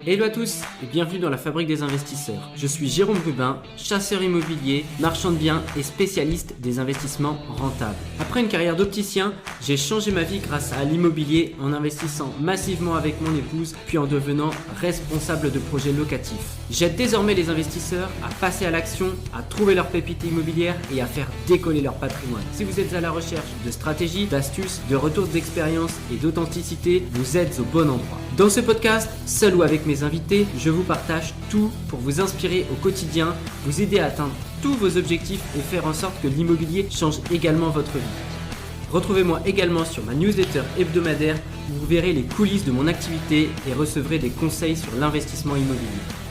Hello à tous et bienvenue dans la Fabrique des investisseurs. Je suis Jérôme Rubin, chasseur immobilier, marchand de biens et spécialiste des investissements rentables. Après une carrière d'opticien, j'ai changé ma vie grâce à l'immobilier en investissant massivement avec mon épouse puis en devenant responsable de projets locatifs. J'aide désormais les investisseurs à passer à l'action, à trouver leur pépite immobilière et à faire décoller leur patrimoine. Si vous êtes à la recherche de stratégies, d'astuces, de retours d'expérience et d'authenticité, vous êtes au bon endroit. Dans ce podcast, seul ou avec mes invités, je vous partage tout pour vous inspirer au quotidien, vous aider à atteindre tous vos objectifs et faire en sorte que l'immobilier change également votre vie. Retrouvez-moi également sur ma newsletter hebdomadaire où vous verrez les coulisses de mon activité et recevrez des conseils sur l'investissement immobilier.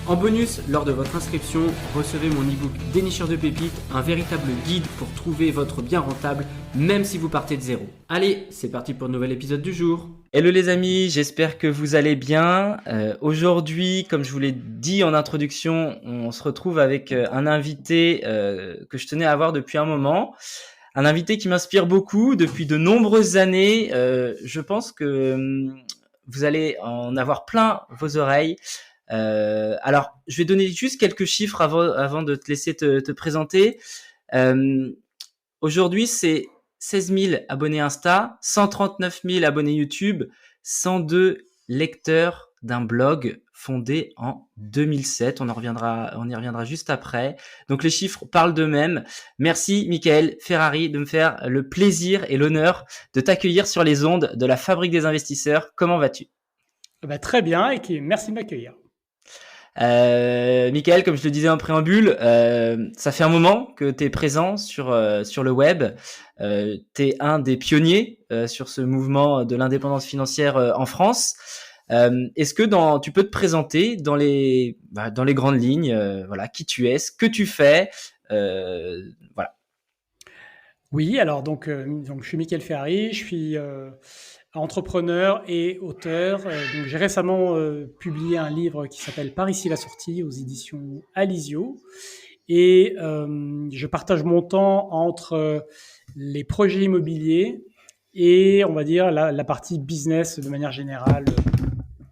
En bonus, lors de votre inscription, recevez mon e-book Dénicheur de pépites, un véritable guide pour trouver votre bien rentable, même si vous partez de zéro. Allez, c'est parti pour le nouvel épisode du jour. Hello les amis, j'espère que vous allez bien. Aujourd'hui, comme je vous l'ai dit en introduction, on se retrouve avec un invité que je tenais à avoir depuis un moment. Un invité qui m'inspire beaucoup depuis de nombreuses années. Je pense que vous allez en avoir plein vos oreilles. Alors, je vais donner juste quelques chiffres avant de te laisser te présenter. Aujourd'hui, c'est 16 000 abonnés Insta, 139 000 abonnés YouTube, 102 lecteurs d'un blog fondé en 2007. On y reviendra juste après. Donc, les chiffres parlent d'eux-mêmes. Merci, Michael Ferrari, de me faire le plaisir et l'honneur de t'accueillir sur les ondes de la Fabrique des investisseurs. Comment vas-tu? Très bien et merci de m'accueillir. Michael, comme je le disais en préambule, ça fait un moment que tu es présent sur le web. Tu es un des pionniers sur ce mouvement de l'indépendance financière en France. Est-ce que tu peux te présenter dans les grandes lignes, voilà, qui tu es, ce que tu fais, voilà. Oui, alors donc je suis Michael Ferrari, je suis entrepreneur et auteur. Donc j'ai récemment publié un livre qui s'appelle Par ici la sortie aux éditions Alizio. Et je partage mon temps entre les projets immobiliers et on va dire la partie business de manière générale,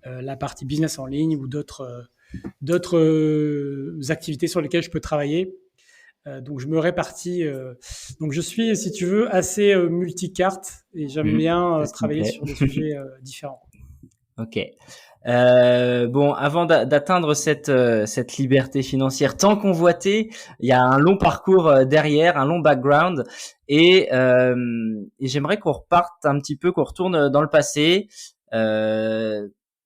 la partie business en ligne ou d'autres activités sur lesquelles je peux travailler. Donc je me répartis. Donc je suis, si tu veux, assez multicarte et j'aime bien travailler sur des sujets différents. Ok. Bon, avant d'atteindre cette liberté financière tant convoitée, il y a un long parcours derrière, un long background, et j'aimerais qu'on reparte un petit peu, qu'on retourne dans le passé.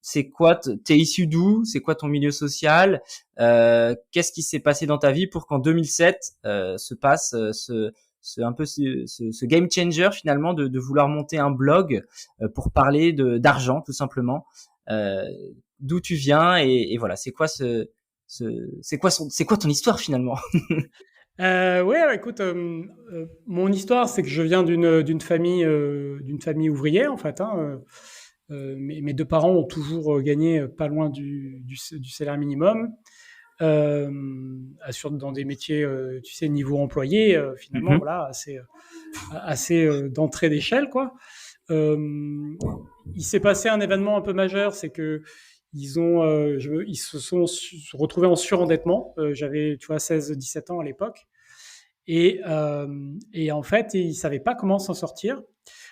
C'est quoi, t'es issu d'où? C'est quoi ton milieu social? Qu'est-ce qui s'est passé dans ta vie pour qu'en 2007 se passe ce game changer finalement de vouloir monter un blog pour parler d'argent tout simplement. D'où tu viens et voilà, c'est quoi ton histoire finalement? Ouais, écoute, mon histoire, c'est que je viens d'une famille ouvrière en fait. Mes deux parents ont toujours gagné pas loin du salaire minimum, dans des métiers, tu sais, niveau employé, finalement, voilà, assez d'entrée d'échelle, quoi. Il s'est passé un événement un peu majeur, c'est que ils se sont retrouvés en surendettement. J'avais, tu vois, 16-17 ans à l'époque. Et en fait, ils savaient pas comment s'en sortir.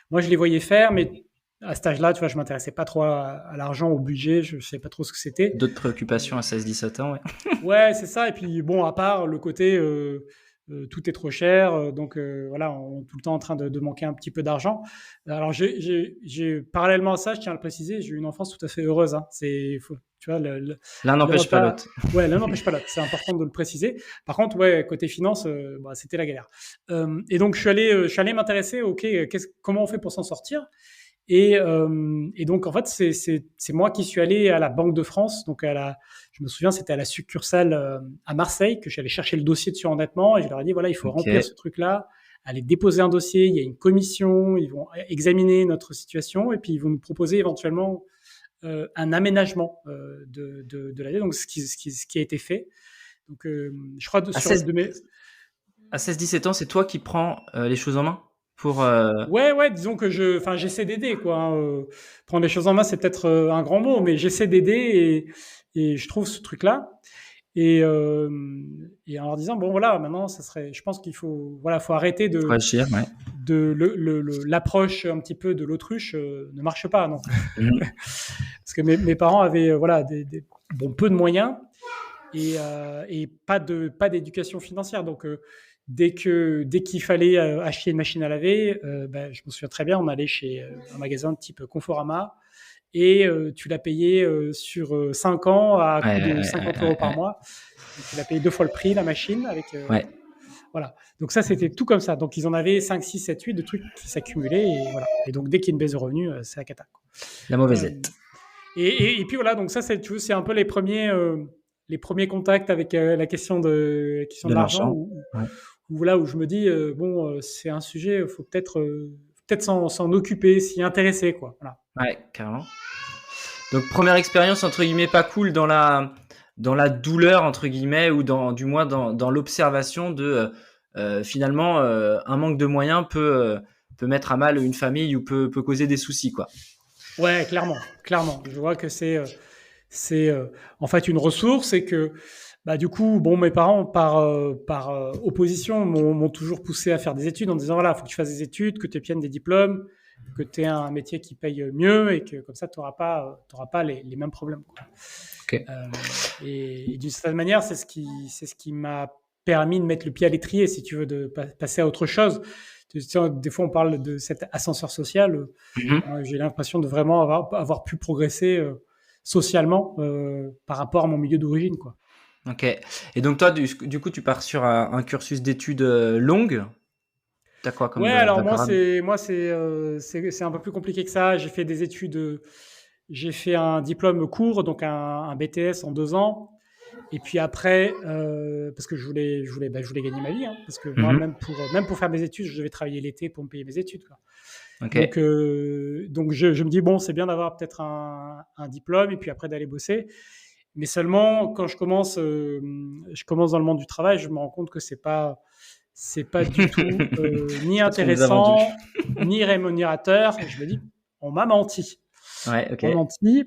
Moi, je les voyais faire, mais à cet âge-là, tu vois, je m'intéressais pas trop à l'argent, au budget, je savais pas trop ce que c'était. D'autres préoccupations à 16-17 ans, ouais. Ouais, c'est ça. Et puis, bon, à part le côté tout est trop cher, donc voilà, on est tout le temps en train de manquer un petit peu d'argent. Alors, parallèlement à ça, je tiens à le préciser, j'ai eu une enfance tout à fait heureuse. Tu vois, l'un n'empêche pas l'autre. Ouais, l'un n'empêche pas l'autre. C'est important de le préciser. Par contre, ouais, côté finance, c'était la galère. Et donc, je suis allé m'intéresser. Ok, comment on fait pour s'en sortir? Et donc, en fait, c'est moi qui suis allé à la Banque de France. Donc, je me souviens, c'était à la succursale à Marseille que j'allais chercher le dossier de surendettement. Et je leur ai dit, voilà, il faut remplir ce truc-là, aller déposer un dossier. Il y a une commission, ils vont examiner notre situation et puis ils vont nous proposer éventuellement un aménagement de l'année. Donc, ce qui a été fait. Donc, je crois à 16-17 ans, c'est toi qui prends les choses en main pour Ouais, disons que j'essaie d'aider, quoi. Prendre les choses en main, c'est peut-être un grand mot, mais j'essaie d'aider Et je trouve ce truc-là. Et en leur disant, bon, voilà, maintenant, je pense qu'il faut, voilà, faut arrêter Faut agir, ouais. l'approche un petit peu de l'autruche ne marche pas, non. Mhm. Parce que mes parents avaient, voilà, peu de moyens et pas d'éducation financière. Donc, dès qu'il fallait acheter une machine à laver, je me souviens très bien, on allait chez un magasin de type Conforama et tu l'as payé sur 5 ans à coût de 50 euros par mois. Donc, tu l'as payé 2 fois le prix, la machine. Ouais. Voilà. Donc ça, c'était tout comme ça. Donc ils en avaient 5, 6, 7, 8 de trucs qui s'accumulaient. Et, voilà. Et donc dès qu'il y a une baisse de revenus, c'est la cata, quoi. La mauvaiseette. Et puis voilà, donc ça, c'est un peu les premiers contacts avec la question de l'argent. Où je me dis, c'est un sujet, il faut peut-être s'en occuper, s'y intéresser, quoi. Voilà. Ouais, carrément. Donc première expérience entre guillemets pas cool dans la douleur entre guillemets ou du moins dans l'observation de finalement un manque de moyens peut mettre à mal une famille ou peut causer des soucis, quoi. Ouais, clairement. Je vois que c'est en fait une ressource et que du coup, mes parents par opposition m'ont toujours poussé à faire des études en disant, voilà, faut que tu fasses des études, que tu obtiennes des diplômes, que tu aies un métier qui paye mieux et que comme ça tu n'auras pas les mêmes problèmes, quoi. Okay. Et d'une certaine manière, c'est ce qui m'a permis de mettre le pied à l'étrier, si tu veux, de passer à autre chose. Des fois, on parle de cet ascenseur social. J'ai l'impression de vraiment avoir pu progresser socialement par rapport à mon milieu d'origine, quoi. Ok. Et donc toi, du coup, tu pars sur un cursus d'études longues. T'as quoi comme alors moi c'est un peu plus compliqué que ça. J'ai fait des études. J'ai fait un diplôme court, donc un BTS en 2 ans. Et puis après, parce que je voulais gagner ma vie, hein, parce que moi, même pour faire mes études, je devais travailler l'été pour me payer mes études, quoi. Okay. Donc je me dis, bon, c'est bien d'avoir peut-être un diplôme et puis après d'aller bosser. Mais seulement quand je commence dans le monde du travail, je me rends compte que c'est pas du tout ni intéressant, ni rémunérateur. Et je me dis, on m'a menti. Ouais, ok. On m'a menti.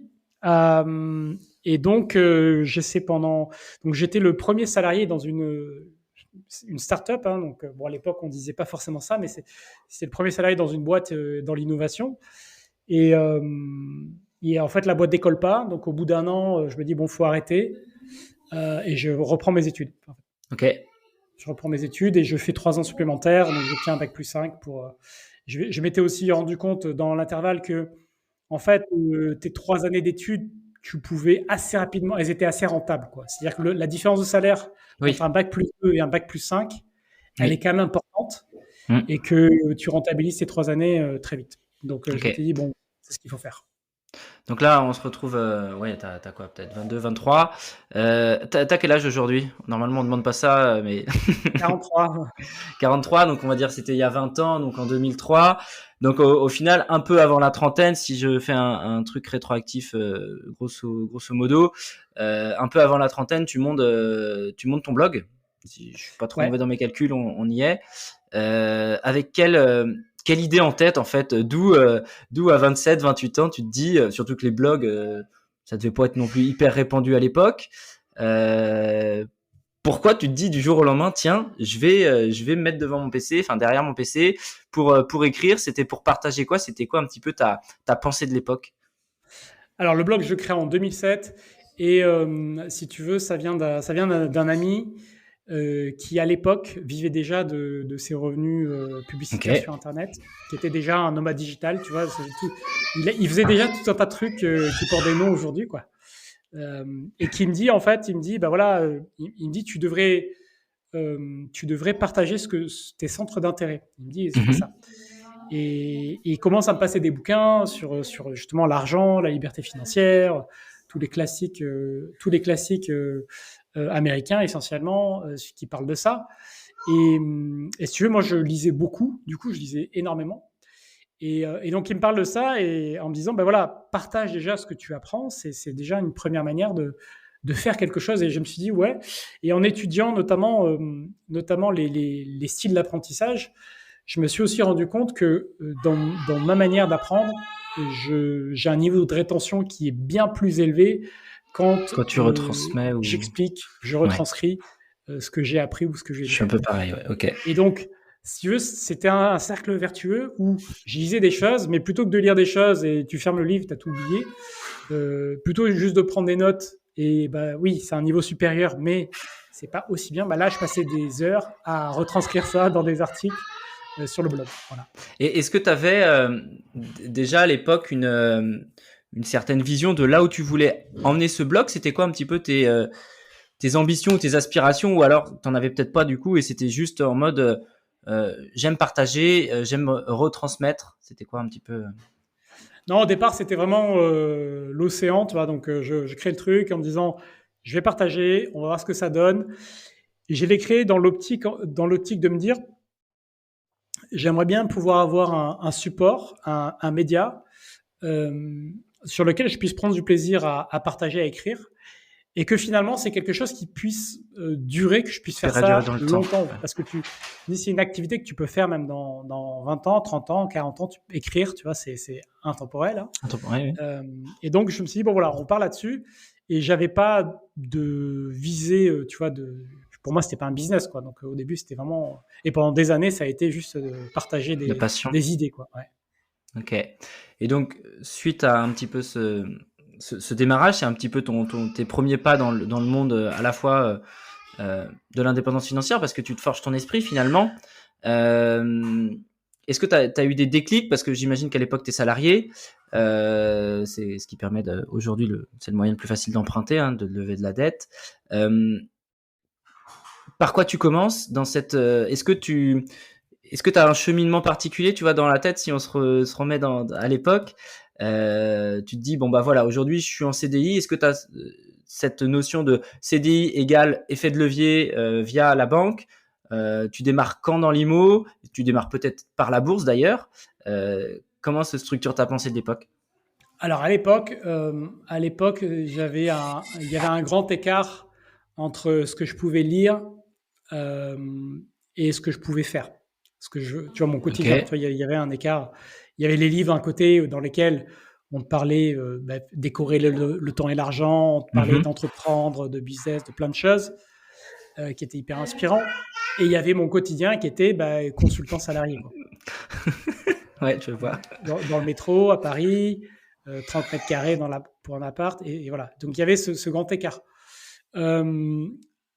Et donc, donc j'étais le premier salarié dans une start-up. Hein, donc, à l'époque, on disait pas forcément ça, mais c'est le premier salarié dans une boîte dans l'innovation. Et en fait, la boîte décolle pas. Donc, au bout d'1 an, je me dis, bon, faut arrêter. Et je reprends mes études. En fait. Ok. Je reprends mes études et je fais 3 ans supplémentaires. Donc, j'obtiens un bac plus 5 pour. Je m'étais aussi rendu compte dans l'intervalle que, en fait, tes 3 années d'études, tu pouvais assez rapidement, elles étaient assez rentables, quoi. C'est-à-dire que la différence de salaire entre un bac plus 2 et un bac plus 5, elle est quand même importante et que tu rentabilises ces 3 années très vite. Donc, je t'ai dit, bon, c'est ce qu'il faut faire. Donc là, on se retrouve, t'as quoi, peut-être 22, 23. T'as quel âge aujourd'hui? Normalement, on ne demande pas ça, mais 43. 43, donc on va dire c'était il y a 20 ans, donc en 2003. Donc au final, un peu avant la trentaine, si je fais un truc rétroactif, grosso modo, un peu avant la trentaine, tu montes ton blog. Si je suis pas trop mauvais dans mes calculs, on y est. Avec quelle idée en tête, en fait, d'où à 27, 28 ans, tu te dis, surtout que les blogs, ça devait pas être non plus hyper répandu à l'époque. Pourquoi tu te dis du jour au lendemain, tiens, je vais me mettre devant mon PC, enfin derrière mon PC, pour écrire? C'était pour partager quoi? C'était quoi un petit peu ta pensée de l'époque? Alors le blog, je le crée en 2007 et si tu veux, ça vient d'un ami qui à l'époque vivait déjà de ses revenus publicitaires sur Internet, qui était déjà un nomade digital, tu vois. Il faisait déjà tout un tas de trucs qui portent des noms aujourd'hui, quoi. Et qui me dit, en fait, il me dit, tu devrais partager tes centres d'intérêt. Il me dit, c'est ça. Et il commence à me passer des bouquins sur justement l'argent, la liberté financière, tous les classiques américains essentiellement qui parlent de ça. Et si tu veux, moi je lisais beaucoup, du coup je lisais énormément. Et donc il me parle de ça et en me disant, partage déjà ce que tu apprends, c'est déjà une première manière de faire quelque chose. Et je me suis dit, ouais. Et en étudiant notamment les styles d'apprentissage, je me suis aussi rendu compte que dans ma manière d'apprendre, j'ai un niveau de rétention qui est bien plus élevé Quand tu retransmets ou... j'explique, je retranscris ce que j'ai appris ou ce que j'ai Je suis un peu pareil, ouais. Ok. Et donc, si tu veux, c'était un cercle vertueux où je lisais des choses, mais plutôt que de lire des choses et tu fermes le livre, tu as tout oublié, plutôt juste de prendre des notes. Et bah oui, c'est un niveau supérieur, mais c'est pas aussi bien. Bah là, je passais des heures à retranscrire ça dans des articles sur le blog. Voilà. Et est-ce que tu avais déjà à l'époque une certaine vision de là où tu voulais emmener ce blog? C'était quoi un petit peu tes ambitions, tes aspirations, ou alors t'en avais peut-être pas du coup et c'était juste en mode j'aime partager, j'aime retransmettre. C'était quoi un petit peu Non, au départ, c'était vraiment l'océan, tu vois. Donc, je crée le truc en me disant, je vais partager, on va voir ce que ça donne. Et je l'ai créé dans l'optique de me dire, j'aimerais bien pouvoir avoir un support, un média sur lequel je puisse prendre du plaisir à partager, à écrire, et que finalement, c'est quelque chose qui puisse durer, que je puisse faire ça longtemps. Parce que c'est une activité que tu peux faire même dans 20 ans, 30 ans, 40 ans, écrire, tu vois, c'est intemporel. Hein. Intemporel, oui. Et donc, je me suis dit, bon voilà, on part là-dessus. Et j'avais pas de visée, tu vois, pour moi, c'était pas un business, quoi. Donc, au début, c'était vraiment... Et pendant des années, ça a été juste de partager des idées, quoi. Ouais. Ok. Et donc, suite à un petit peu ce démarrage, c'est un petit peu tes premiers pas dans le monde à la fois de l'indépendance financière, parce que tu te forges ton esprit finalement. Est-ce que tu as eu des déclics? Parce que j'imagine qu'à l'époque, tu es salarié. C'est ce qui permet aujourd'hui, c'est le moyen le plus facile d'emprunter, hein, de lever de la dette. Par quoi tu commences dans cette... Est-ce que tu as un cheminement particulier, tu vois, dans la tête, si on se remet à l'époque, tu te dis, bon, bah voilà, aujourd'hui, je suis en CDI. Est-ce que tu as cette notion de CDI égale effet de levier via la banque? Tu démarres quand dans l'IMO? Tu démarres peut-être par la bourse, d'ailleurs. Comment se structure ta pensée de l'époque? Alors, à l'époque, il y avait un grand écart entre ce que je pouvais lire et ce que je pouvais faire. Tu vois, mon quotidien, okay. Tu vois, il y avait un écart. Il y avait les livres d'un côté dans lesquels on te parlait décorer le temps et l'argent, on te parlait d'entreprendre, de business, de plein de choses qui étaient hyper inspirants. Et il y avait mon quotidien qui était consultant salarié. Quoi. Ouais, je vois. Dans le métro, à Paris, 30 mètres carrés pour un appart. Et voilà. Donc, il y avait ce grand écart.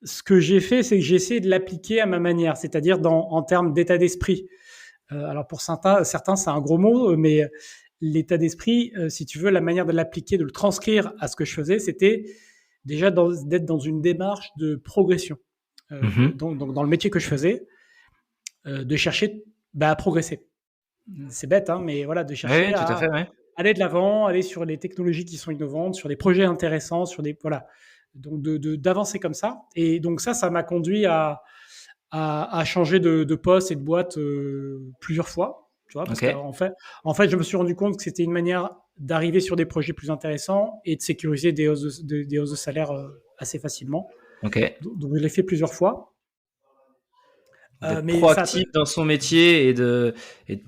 Ce que j'ai fait, c'est que j'ai essayé de l'appliquer à ma manière, c'est-à-dire en termes d'état d'esprit. Alors pour certains, c'est un gros mot, mais l'état d'esprit, si tu veux, la manière de l'appliquer, de le transcrire à ce que je faisais, c'était déjà d'être dans une démarche de progression. Donc dans le métier que je faisais, de chercher à progresser. C'est bête, hein, mais voilà, de chercher tout à fait, aller de l'avant, aller sur les technologies qui sont innovantes, sur des projets intéressants, sur des... Voilà. Donc d'avancer comme ça. Et donc ça m'a conduit à changer de poste et de boîte plusieurs fois. Tu vois, parce qu'en fait, je me suis rendu compte que c'était une manière d'arriver sur des projets plus intéressants et de sécuriser des hausses de salaire assez facilement. Okay. Donc je l'ai fait plusieurs fois. Mais proactif dans son métier et de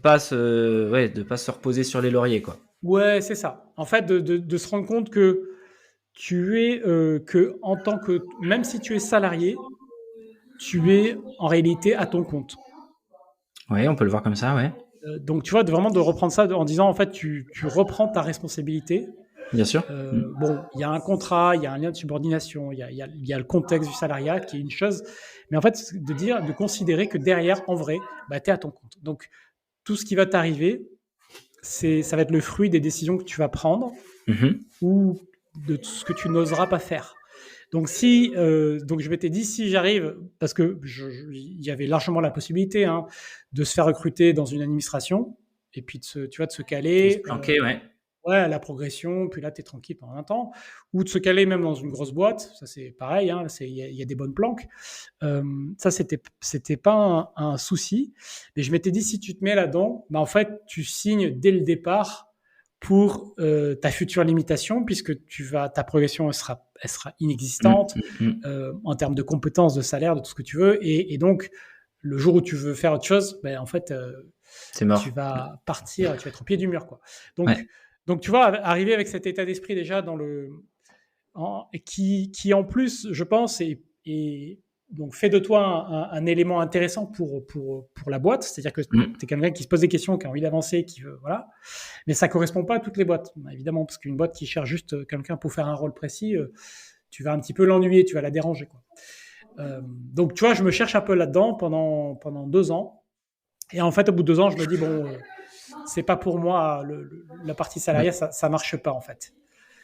pas se reposer sur les lauriers, quoi. Ouais, c'est ça. En fait, de se rendre compte que tu es que en tant que, même si tu es salarié, tu es en réalité à ton compte. Oui, on peut le voir comme ça, ouais. Donc tu vois, vraiment de reprendre ça en disant en fait tu reprends ta responsabilité. Bien sûr. Bon, il y a un contrat, il y a un lien de subordination, il y a le contexte du salariat qui est une chose, mais en fait de considérer que derrière, en vrai, tu es à ton compte. Donc tout ce qui va t'arriver, ça va être le fruit des décisions que tu vas prendre ou de tout ce que tu n'oseras pas faire. Donc donc je m'étais dit, si j'arrive, parce que il y avait largement la possibilité de se faire recruter dans une administration et puis de se caler, de se planquer, ouais, la progression, puis là tu es tranquille pendant un temps, ou de se caler même dans une grosse boîte, ça c'est pareil, il y a des bonnes planques. Ça c'était pas un souci, mais je m'étais dit, si tu te mets là-dedans, en fait tu signes dès le départ pour ta future limitation, puisque ta progression elle sera inexistante en termes de compétences, de salaire, de tout ce que tu veux, et donc le jour où tu veux faire autre chose, en fait c'est mort. Tu vas partir, tu vas être au pied du mur, quoi. Donc tu vois, arriver avec cet état d'esprit déjà dans le qui en plus, je pense, donc fait de toi un élément intéressant pour la boîte. C'est-à-dire que tu es quelqu'un qui se pose des questions, qui a envie d'avancer, qui veut, voilà. Mais ça correspond pas à toutes les boîtes, évidemment, parce qu'une boîte qui cherche juste quelqu'un pour faire un rôle précis, tu vas un petit peu l'ennuyer, tu vas la déranger, quoi. Donc, tu vois, je me cherche un peu là-dedans pendant 2 ans. Et en fait, au bout de 2 ans, je me dis, bon, c'est pas pour moi, la partie salariée, ça marche pas, en fait.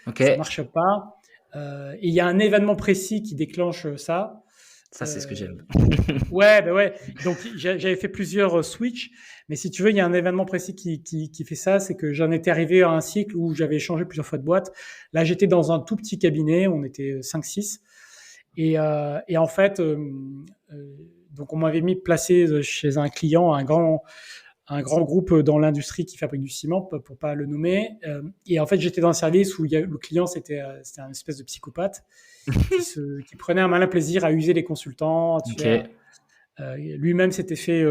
Ok. Ça marche pas. Et il y a un événement précis qui déclenche ça. Ça, c'est ce que j'aime. Ouais, bah ouais. Donc, j'avais fait plusieurs switches. Mais si tu veux, il y a un événement précis qui fait ça. C'est que j'en étais arrivé à un cycle où j'avais changé plusieurs fois de boîte. Là, j'étais dans un tout petit cabinet. On était 5-6. Et en fait, donc on m'avait placé chez un client, un grand groupe dans l'industrie qui fabrique du ciment, pour pas le nommer. Et en fait, j'étais dans un service où le client, c'était un espèce de psychopathe qui prenait un malin plaisir à user les consultants. Lui-même s'était fait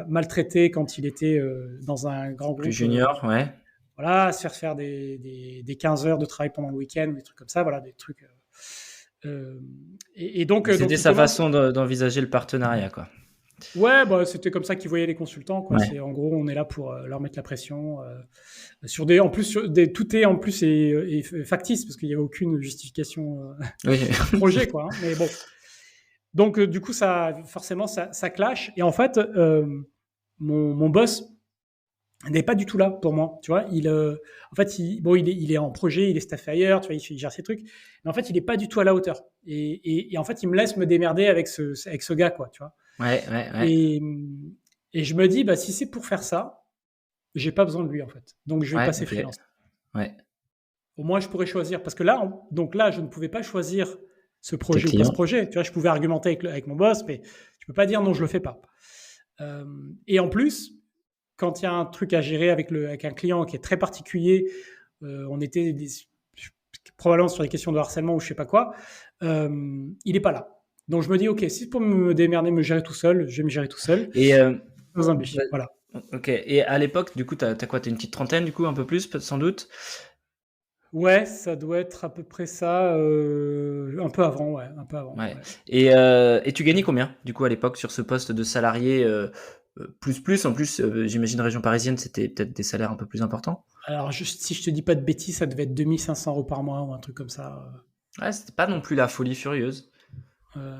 maltraiter quand il était dans un grand groupe. Plus junior, ouais. Voilà, se faire des 15 heures de travail pendant le week-end, des trucs comme ça, voilà, des trucs... donc c'était sa façon d'envisager le partenariat, quoi. Ouais, bah, c'était comme ça qu'ils voyaient les consultants, quoi. Ouais. En gros, on est là pour leur mettre la pression tout est en plus est factice parce qu'il n'y avait aucune justification projet, quoi. Hein. Mais bon, donc du coup, ça forcément ça clash. Et en fait, mon boss n'est pas du tout là pour moi, tu vois. En fait, il est en projet, il est staffé ailleurs, tu vois, il gère ses trucs. Mais en fait, il est pas du tout à la hauteur. Et en fait, il me laisse me démerder avec ce gars, quoi, tu vois. Ouais. Et je me dis, bah, si c'est pour faire ça, j'ai pas besoin de lui, en fait. Donc, je vais passer freelance. Ouais. Au moins, je pourrais choisir. Parce que là, je ne pouvais pas choisir ce projet ou pas ce projet. Tu vois, je pouvais argumenter avec mon boss, mais je peux pas dire non, je le fais pas. Et en plus, quand il y a un truc à gérer avec un client qui est très particulier, on était probablement sur des questions de harcèlement ou je sais pas quoi, il n'est pas là. Donc je me dis, ok, si c'est pour me démerder, me gérer tout seul, je vais me gérer tout seul. Et dans un but, voilà. Ok. Et à l'époque, du coup, t'as quoi? T'as une petite trentaine, du coup, un peu plus, sans doute. Ouais, ça doit être à peu près ça, un peu avant, ouais, un peu avant. Ouais. Et tu gagnais combien, du coup, à l'époque, sur ce poste de salarié plus en plus, j'imagine région parisienne, c'était peut-être des salaires un peu plus importants. Alors, si je te dis pas de bêtises, ça devait être 2500 € par mois ou un truc comme ça. Ouais, c'était pas non plus la folie furieuse.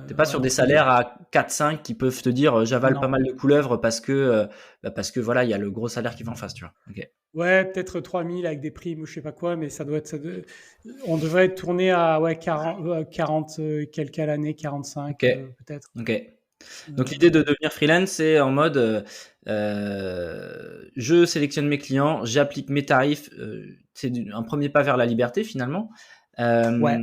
T'es pas sur des salaires à 4-5 qui peuvent te dire j'avale pas mal de couleuvres parce que voilà, il y a le gros salaire qui va en face, tu vois. Okay. Ouais, peut-être 3000 avec des primes ou je sais pas quoi, mais on devrait être tourné à 40 quelques à l'année, 45 peut-être. Ok. Donc l'idée de devenir freelance, c'est en mode je sélectionne mes clients, j'applique mes tarifs, c'est un premier pas vers la liberté finalement. Ouais.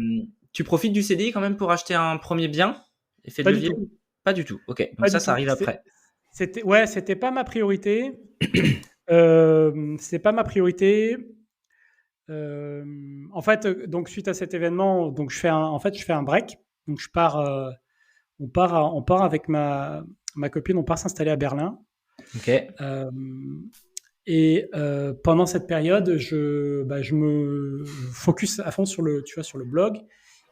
Tu profites du CDI quand même pour acheter un premier bien, effet de levier? Pas du tout. Ok. Donc ça arrive après. C'était pas ma priorité. C'est pas ma priorité. En fait, donc suite à cet événement, donc je fais un break. Donc on part avec ma copine, on part s'installer à Berlin. Ok. Pendant cette période, je me focus à fond sur le blog.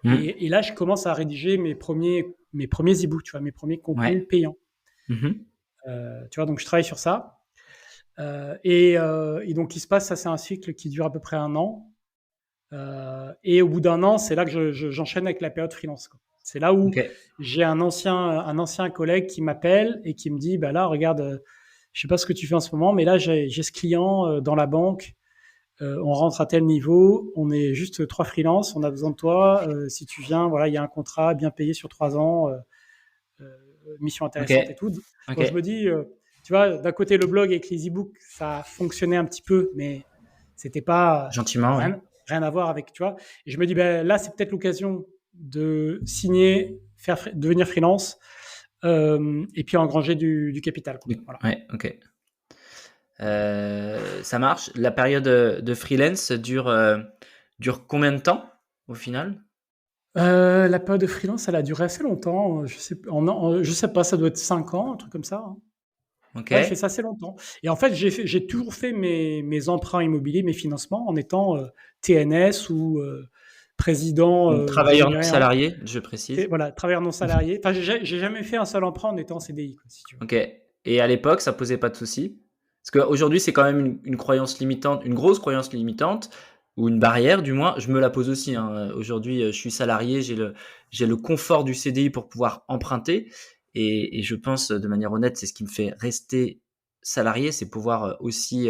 Et là, je commence à rédiger mes premiers e-books, tu vois, mes premiers contenus payants. Tu vois, donc je travaille sur ça. Et donc, il se passe, ça c'est un cycle qui dure à peu près 1 an. Et au bout d'1 an, c'est là que j'enchaîne avec la période freelance, quoi. C'est là où j'ai un ancien collègue qui m'appelle et qui me dit, bah là, regarde, je sais pas ce que tu fais en ce moment, mais là, j'ai ce client dans la banque. On rentre à tel niveau, on est juste 3 freelances, on a besoin de toi. Si tu viens, voilà, il y a un contrat bien payé sur 3 ans, mission intéressante et tout. Donc je me dis, tu vois, d'un côté le blog avec les e-books, ça fonctionnait un petit peu, mais c'était pas gentiment, rien à voir avec, tu vois. Et je me dis, ben là, c'est peut-être l'occasion de signer, devenir freelance, et puis engranger du capital, quoi. Voilà. Ouais, ok. Ça marche. La période de freelance dure combien de temps au final? La période de freelance, elle a duré assez longtemps. Je sais pas, ça doit être 5 ans, un truc comme ça. Ok. Ouais, j'ai fait ça assez longtemps. Et en fait, j'ai toujours fait mes emprunts immobiliers, mes financements en étant TNS ou président. Donc, travailleur non général. salarié, je précise. Voilà, travailleur non salarié. Enfin, j'ai jamais fait un seul emprunt en étant en CDI, quoi, si tu veux. Ok. Et à l'époque, ça posait pas de soucis? Parce qu'aujourd'hui, c'est quand même une croyance limitante, une grosse croyance limitante, ou une barrière, du moins. Je me la pose aussi, hein. Aujourd'hui, je suis salarié, j'ai le confort du CDI pour pouvoir emprunter. Et je pense, de manière honnête, c'est ce qui me fait rester salarié, c'est pouvoir aussi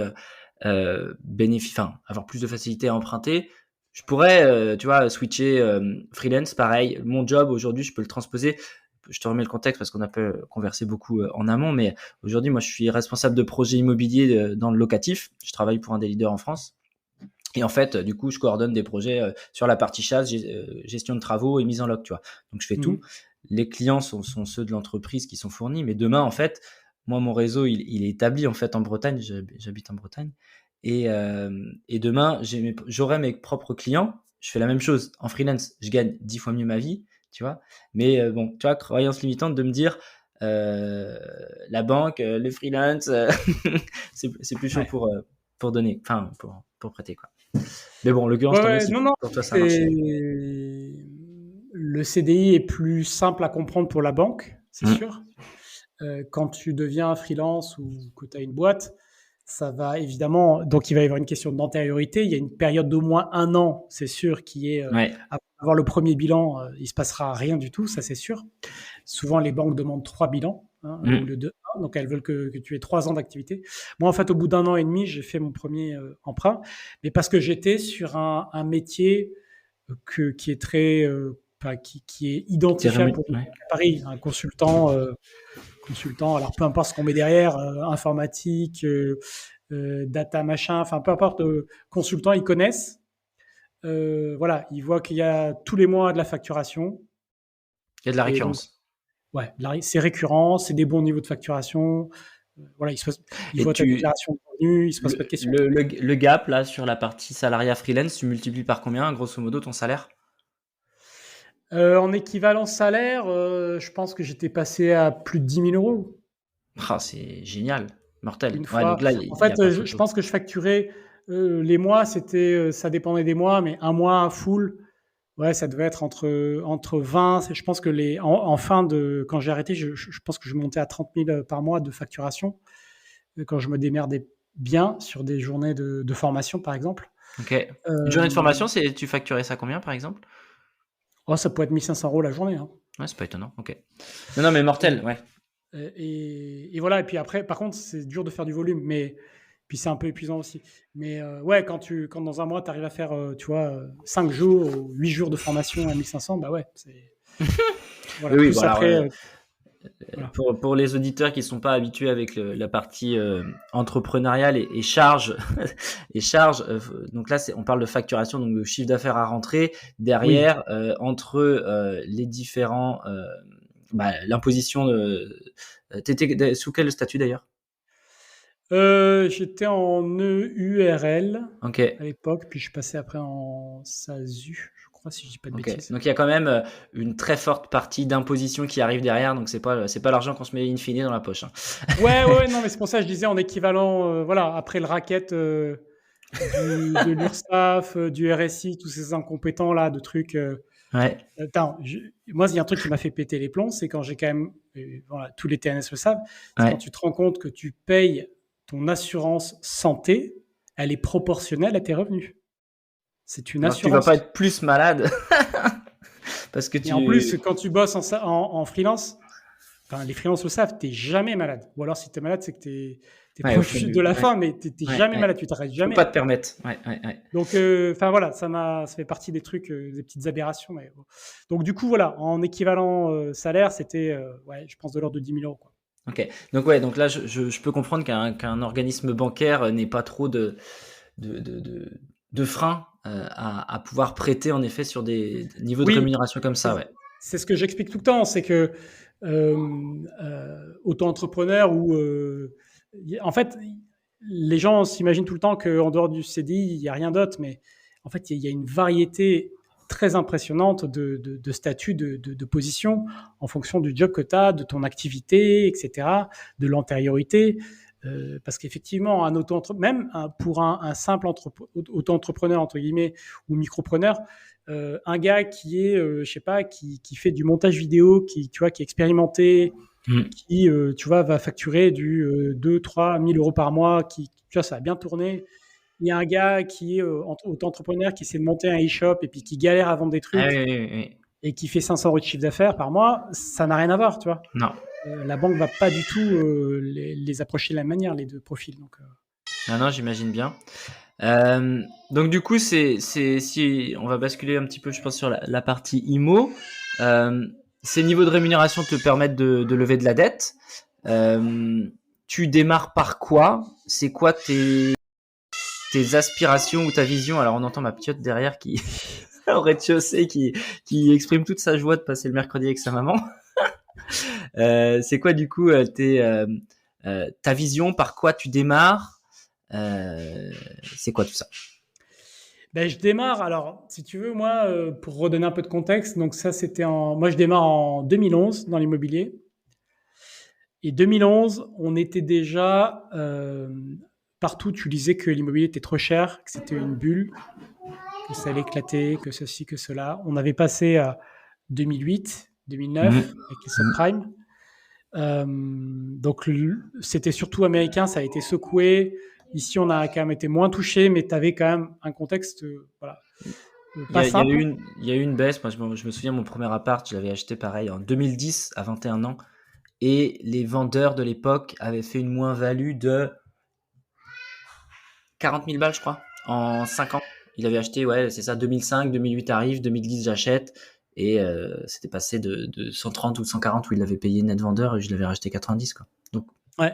avoir plus de facilité à emprunter. Je pourrais, tu vois, switcher freelance, pareil. Mon job aujourd'hui, je peux le transposer. Je te remets le contexte parce qu'on a peu conversé beaucoup en amont, mais aujourd'hui, moi, je suis responsable de projet immobilier dans le locatif. Je travaille pour un des leaders en France. Et en fait, du coup, je coordonne des projets sur la partie chasse, gestion de travaux et mise en loc, tu vois. Donc, je fais tout. Les clients sont ceux de l'entreprise qui sont fournis, mais demain, en fait, moi, mon réseau, il est établi en fait en Bretagne. J'habite en Bretagne. Et demain, j'aurai mes propres clients. Je fais la même chose en freelance. Je gagne 10 fois mieux ma vie, tu vois. Mais bon, tu vois, croyance limitante de me dire la banque, le freelance, c'est plus chaud pour donner, enfin pour prêter, quoi. Mais bon, en l'occurrence, pour toi, ça marche. Le CDI est plus simple à comprendre pour la banque, c'est sûr. Quand tu deviens freelance ou que tu as une boîte, ça va évidemment. Donc, il va y avoir une question d'antériorité. Il y a une période d'au moins 1 an, c'est sûr, qui est avoir le premier bilan. Il se passera rien du tout, ça c'est sûr. Souvent, les banques demandent 3 bilans au lieu de 1, donc elles veulent que tu aies 3 ans d'activité. Moi, en fait, au bout d'1 an et demi, j'ai fait mon premier emprunt, mais parce que j'étais sur un métier qui est très qui est identifiable pour Paris, un consultant, alors peu importe ce qu'on met derrière, informatique, data machin, enfin peu importe, consultant, ils connaissent. Voilà, ils voient qu'il y a tous les mois de la facturation. Il y a de la récurrence. Donc, c'est récurrent, c'est des bons niveaux de facturation. Voilà, ils voient ta déclaration de revenus, il se pose pas de questions. Le gap là sur la partie salariat freelance, tu multiplies par combien, grosso modo, ton salaire? En équivalent salaire, je pense que j'étais passé à plus de 10 000 euros. Ah, c'est génial, mortel. Une fois. Donc là, en fait, je pense que je facturais les mois, ça dépendait des mois, mais un mois full, ça devait être entre 20. Je pense que quand j'ai arrêté, je pense que je montais à 30 000 par mois de facturation quand je me démerdais bien sur des journées de formation, par exemple. Ok. Une journée de formation, tu facturais ça combien, par exemple? Ça peut être 1 500 euros la journée. Hein. Ouais, c'est pas étonnant. Ok. Non, mais mortel, ouais. Et voilà. Et puis après, par contre, c'est dur de faire du volume, mais puis c'est un peu épuisant aussi. Mais quand dans un mois, tu arrives à faire, 5 jours ou 8 jours de formation à 1 500, bah ouais, c'est. Voilà, oui, voilà, après. Voilà. Pour les auditeurs qui ne sont pas habitués avec la partie entrepreneuriale et charge, donc là on parle de facturation, donc de chiffre d'affaires à rentrer derrière, entre les différents, l'imposition. T'étais sous quel statut d'ailleurs? J'étais en EURL à l'époque, puis je passais après en SASU. Si je dis pas de bêtises. Donc il y a quand même une très forte partie d'imposition qui arrive derrière, donc c'est pas l'argent qu'on se met in fine dans la poche. Hein. Ouais, non, mais c'est pour ça que je disais en équivalent, après le racket de l'URSSAF, du RSI, tous ces incompétents là, de trucs. Attends, moi il y a un truc qui m'a fait péter les plombs, c'est quand j'ai quand même, tous les TNS le savent, c'est quand tu te rends compte que tu payes ton assurance santé, elle est proportionnelle à tes revenus. C'est une assurance. Tu vas pas être plus malade parce que Et en plus, quand tu bosses en freelance, les freelances le savent, t'es jamais malade. Ou alors si t'es malade, c'est que t'es proche de la fin, mais t'es jamais malade, tu t'arrêtes jamais. Faut pas te permettre. Donc, voilà, ça fait partie des trucs, des petites aberrations. Mais bon. Donc du coup, voilà, en équivalent salaire, c'était, je pense de l'ordre de 10 000 euros. Quoi. Ok. Donc là, je peux comprendre qu'un organisme bancaire n'ait pas trop de frein à pouvoir prêter en effet sur des niveaux de rémunération comme ça. C'est ce que j'explique tout le temps, c'est que auto-entrepreneur en fait, les gens s'imaginent tout le temps qu'en dehors du CDI, il n'y a rien d'autre, mais en fait, il y a une variété très impressionnante de statuts, de positions en fonction du job que tu as, de ton activité, etc., de l'antériorité. Parce qu'effectivement, même pour un simple auto-entrepreneur, entre guillemets, ou micropreneur, un gars qui est, je sais pas, qui fait du montage vidéo, tu vois, qui est expérimenté, qui, tu vois, va facturer du 2, 3 000 euros par mois, tu vois, ça va bien tourner. Il y a un gars qui est auto-entrepreneur, qui essaie de monter un e-shop et puis qui galère à vendre des Ah trucs oui, oui, oui. et qui fait 500 euros de chiffre d'affaires par mois, ça n'a rien à voir, tu vois. Non. La banque va pas du tout les approcher de la même manière, les deux profils. Donc, Non, j'imagine bien. Donc du coup, si on va basculer un petit peu, je pense, sur la partie IMO. Ces niveaux de rémunération te permettent de lever de la dette. Tu démarres par quoi? C'est quoi tes aspirations ou ta vision? Alors on entend ma petite derrière qui au rez-de-chaussée qui exprime toute sa joie de passer le mercredi avec sa maman. C'est quoi du coup ta vision? Par quoi tu démarres? C'est quoi tout ça? Ben, je démarre. Alors, si tu veux, moi, pour redonner un peu de contexte, donc ça, moi, je démarre en 2011 dans l'immobilier. Et 2011, on était déjà partout. Tu disais que l'immobilier était trop cher, que c'était une bulle, que ça allait éclater, que ceci, que cela. On avait passé à 2008, 2009 avec les subprimes. Donc, c'était surtout américain, ça a été secoué. Ici, on a quand même été moins touché, mais tu avais quand même un contexte voilà, pas simple. Il y a eu une baisse. Moi, je me souviens, mon premier appart, je l'avais acheté pareil en 2010 à 21 ans. Et les vendeurs de l'époque avaient fait une moins-value de 40 000 balles, je crois, en 5 ans. Il avait acheté, ouais, c'est ça, 2005, 2008 arrive, 2010 j'achète. Et c'était passé de 130 ou 140 où il l'avait payé net vendeur et je l'avais racheté 90, quoi. Donc, ouais.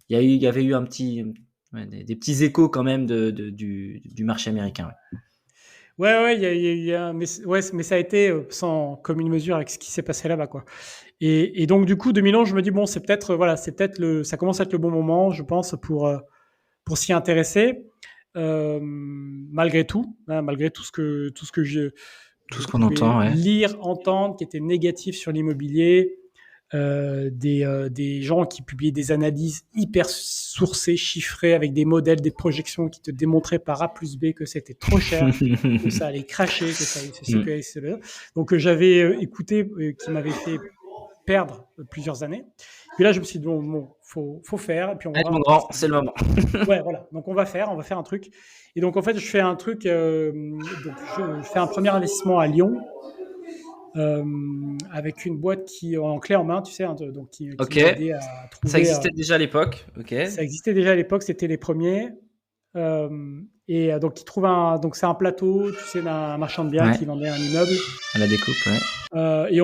Il y avait eu des petits échos quand même du marché américain. Ouais, mais ça a été sans commune mesure avec ce qui s'est passé là-bas, quoi. Et donc du coup, 2011, je me dis bon, c'est peut-être ça commence à être le bon moment, je pense, pour s'y intéresser, malgré tout, hein, malgré tout ce que qu'on entend, ouais. lire, entendre, qui était négatif sur l'immobilier. Des gens qui publiaient des analyses hyper sourcées, chiffrées, avec des modèles, des projections qui te démontraient par A plus B que c'était trop cher, que ça allait cracher, que ça allait ceci, que cela. Donc j'avais écouté, qui m'avait fait perdre plusieurs années. Puis là, je me suis dit bon, faut faire. Et puis on va mon grand, c'est le moment. Ouais, voilà. Donc on va faire un truc. Et donc en fait, je fais un truc. Donc je fais un premier investissement à Lyon. Avec une boîte qui en clé en main, tu sais, donc qui m'a aidé à trouver. Ça existait déjà à l'époque. Ok. Ça existait déjà à l'époque, c'était les premiers. Et donc ils trouvent donc c'est un plateau, tu sais, d'un marchand de biens qui vendait un immeuble. À la découpe, ouais. Et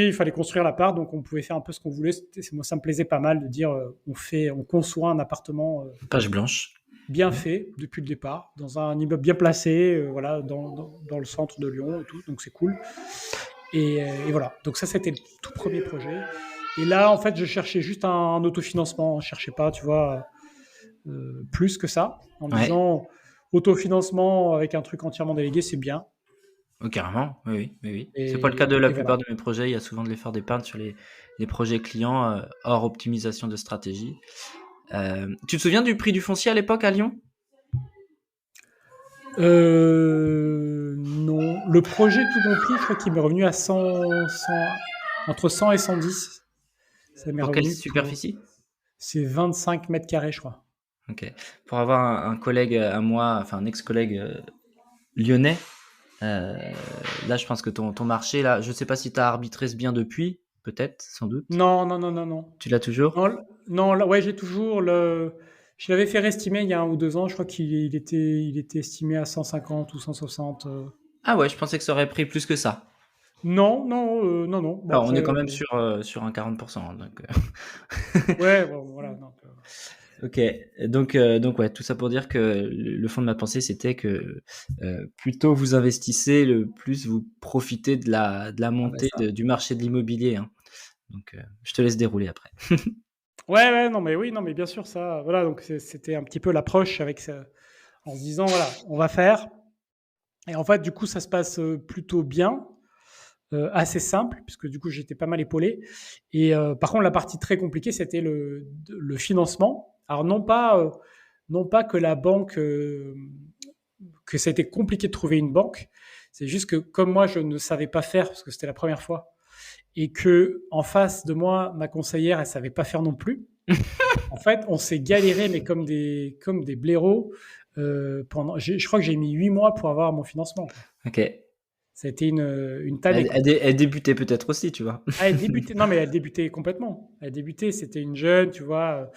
il fallait construire l'appart, donc on pouvait faire un peu ce qu'on voulait. Moi, ça me plaisait pas mal de dire, on conçoit un appartement. Page blanche. Bien fait depuis le départ, dans un immeuble bien placé, voilà, dans le centre de Lyon et tout, donc c'est cool. Et voilà, donc ça c'était le tout premier projet. Et là, en fait, je cherchais juste un autofinancement, je cherchais pas, tu vois, plus que ça, en disant autofinancement avec un truc entièrement délégué, c'est bien. Oh, carrément, oui. C'est pas le cas de la plupart de mes projets. Il y a souvent de l'effort d'épargne sur les projets clients hors optimisation de stratégie. Tu te souviens du prix du foncier à l'époque à Lyon? Non. Le projet tout compris, je crois qu'il m'est revenu à 100, entre 100 et 110. Ça m'est Pour revenu quelle superficie? C'est 25 mètres carrés, je crois. Ok. Pour avoir un collègue à moi, enfin un ex-collègue lyonnais, là je pense que ton marché, là, je sais pas si tu as arbitré ce bien depuis, peut-être, sans doute. Non. Tu l'as toujours? Non, là, ouais, j'ai toujours je l'avais fait estimer il y a 1 ou 2 ans, je crois qu'il était estimé à 150 ou 160. Ah ouais, je pensais que ça aurait pris plus que ça. Non. Bon, alors, on est quand même sur un 40%. Donc, ouais, bon, voilà. Donc, Ok, donc ouais, tout ça pour dire que le fond de ma pensée, c'était que plus tôt vous investissez, le plus vous profitez de la montée du marché de l'immobilier. Hein. Donc, je te laisse dérouler après. Ouais, non, mais bien sûr, ça, voilà, donc c'était un petit peu l'approche avec ça, en se disant, voilà, on va faire. Et en fait, du coup, ça se passe plutôt bien. assez simple, puisque du coup, j'étais pas mal épaulé. Et par contre, la partie très compliquée, c'était le financement. Alors, non pas que la banque, que ça a été compliqué de trouver une banque. C'est juste que comme moi, je ne savais pas faire, parce que c'était la première fois, et que en face de moi, ma conseillère, elle savait pas faire non plus. En fait, on s'est galéré, mais comme des blaireaux. Je crois que j'ai mis 8 mois pour avoir mon financement. Ok. Ça a été une tannée. Elle débutait peut-être aussi, tu vois. Ah, elle débutait. Non, mais elle débutait complètement. Elle débutait. C'était une jeune, tu vois,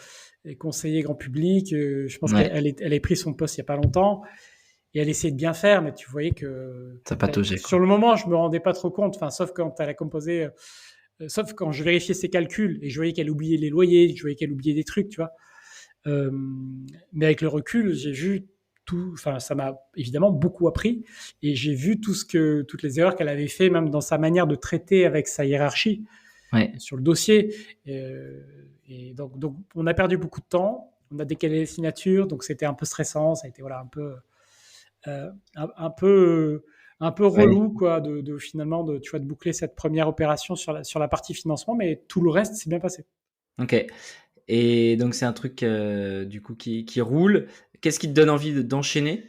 conseiller grand public. Je pense Ouais. elle a pris son poste il y a pas longtemps et elle essayait de bien faire, mais tu voyais que Ça pataugeait, quoi. sur le moment, je me rendais pas trop compte. Enfin, sauf quand elle a composé, sauf quand je vérifiais ses calculs et je voyais qu'elle oubliait les loyers, je voyais qu'elle oubliait des trucs, tu vois. Euh, mais avec le recul, j'ai vu tout. Enfin, ça m'a évidemment beaucoup appris et j'ai vu toutes les erreurs qu'elle avait fait, même dans sa manière de traiter avec sa hiérarchie Ouais. sur le dossier. Et donc, on a perdu beaucoup de temps. On a décalé les signatures, donc c'était un peu stressant. Ça a été voilà un peu relou quoi, finalement tu vois, de boucler cette première opération sur la partie financement, mais tout le reste s'est bien passé. Ok. Et donc, c'est un truc du coup qui roule. Qu'est-ce qui te donne envie d'enchaîner?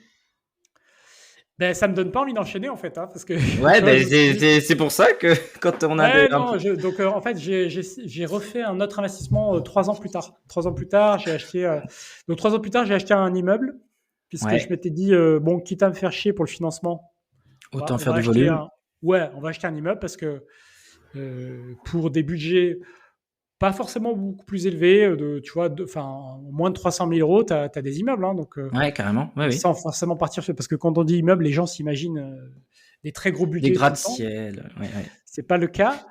Ben, ça me donne pas envie d'enchaîner en fait, hein, parce que Ouais, c'est pour ça que quand on a ouais, un non, donc en fait j'ai refait un autre investissement 3 ans plus tard. 3 ans plus tard, j'ai acheté donc 3 ans plus tard j'ai acheté un immeuble puisque je Ouais, m'étais dit bon, quitte à me faire chier pour le financement, autant on faire va du acheter volume. on va acheter un immeuble parce que pour des budgets pas forcément beaucoup plus élevés, tu vois, enfin moins de 300 000 euros, tu as des immeubles, hein, donc Ouais, carrément. Ouais, oui. sans forcément partir parce que quand on dit immeuble, les gens s'imaginent des très gros Des budgets tout le temps. gratte-ciel. Ouais, ouais. C'est pas le cas.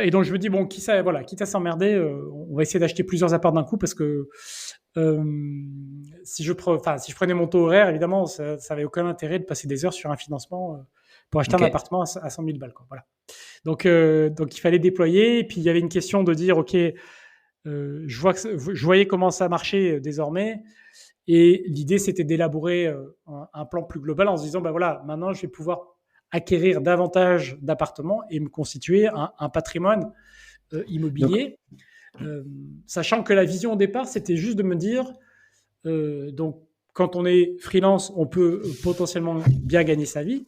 Et donc je me dis bon, quitte à s'emmerder, on va essayer d'acheter plusieurs apparts d'un coup parce que si je prenais mon taux horaire, évidemment, ça n'avait aucun intérêt de passer des heures sur un financement pour acheter un Ok. appartement à 100 000 balles, quoi. Voilà. Donc il fallait déployer. Et puis il y avait une question de dire ok, je voyais comment ça marchait désormais. Et l'idée, c'était d'élaborer un plan plus global en se disant, ben voilà, maintenant, je vais pouvoir acquérir davantage d'appartements et me constituer un patrimoine Donc, immobilier, sachant que la vision au départ, c'était juste de me dire, donc, quand on est freelance, on peut potentiellement bien gagner sa vie,